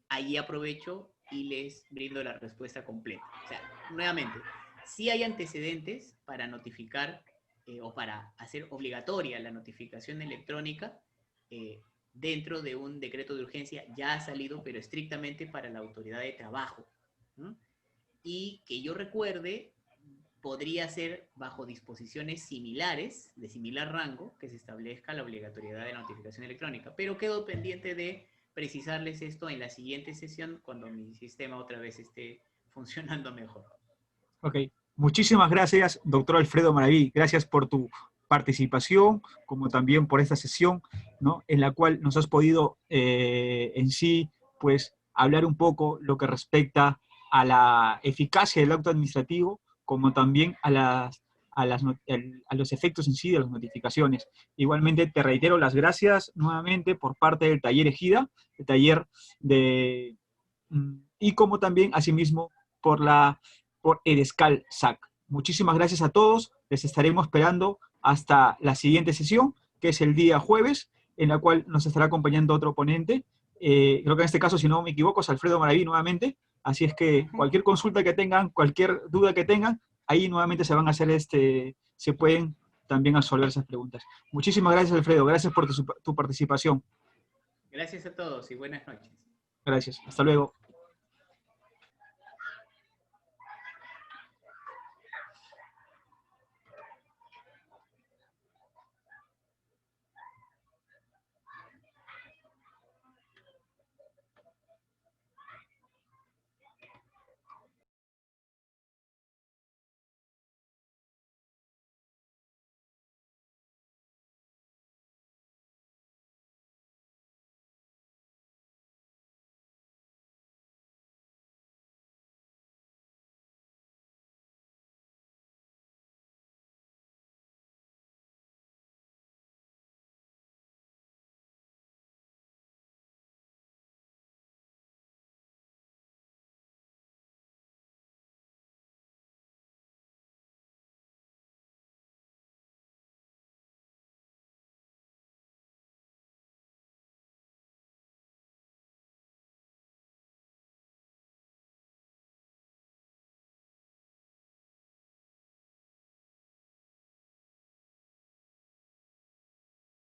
ahí aprovecho y les brindo la respuesta completa. O sea, nuevamente, si hay antecedentes para notificar o para hacer obligatoria la notificación electrónica dentro de un decreto de urgencia ya ha salido, pero estrictamente para la autoridad de trabajo, ¿no? Y que yo recuerde, podría ser bajo disposiciones similares, de similar rango, que se establezca la obligatoriedad de notificación electrónica. Pero quedo pendiente de precisarles esto en la siguiente sesión, cuando mi sistema otra vez esté funcionando mejor. Ok, muchísimas gracias, doctor Alfredo Maraví. Gracias por tu participación, como también por esta sesión, ¿no? En la cual nos has podido en sí, pues, hablar un poco lo que respecta a la eficacia del acto administrativo, como también a los efectos en sí de las notificaciones. Igualmente te reitero las gracias nuevamente por parte del taller Ejida, el taller de... y como también, asimismo, por Edescal SAC. Muchísimas gracias a todos, les estaremos esperando hasta la siguiente sesión, que es el día jueves, en la cual nos estará acompañando otro ponente. Creo que en este caso, si no me equivoco, es Alfredo Maraví nuevamente. Así es que cualquier consulta que tengan, cualquier duda que tengan, ahí nuevamente se van a hacer, se pueden también resolver esas preguntas. Muchísimas gracias, Alfredo. Gracias por tu participación. Gracias a todos y buenas noches. Gracias. Hasta luego.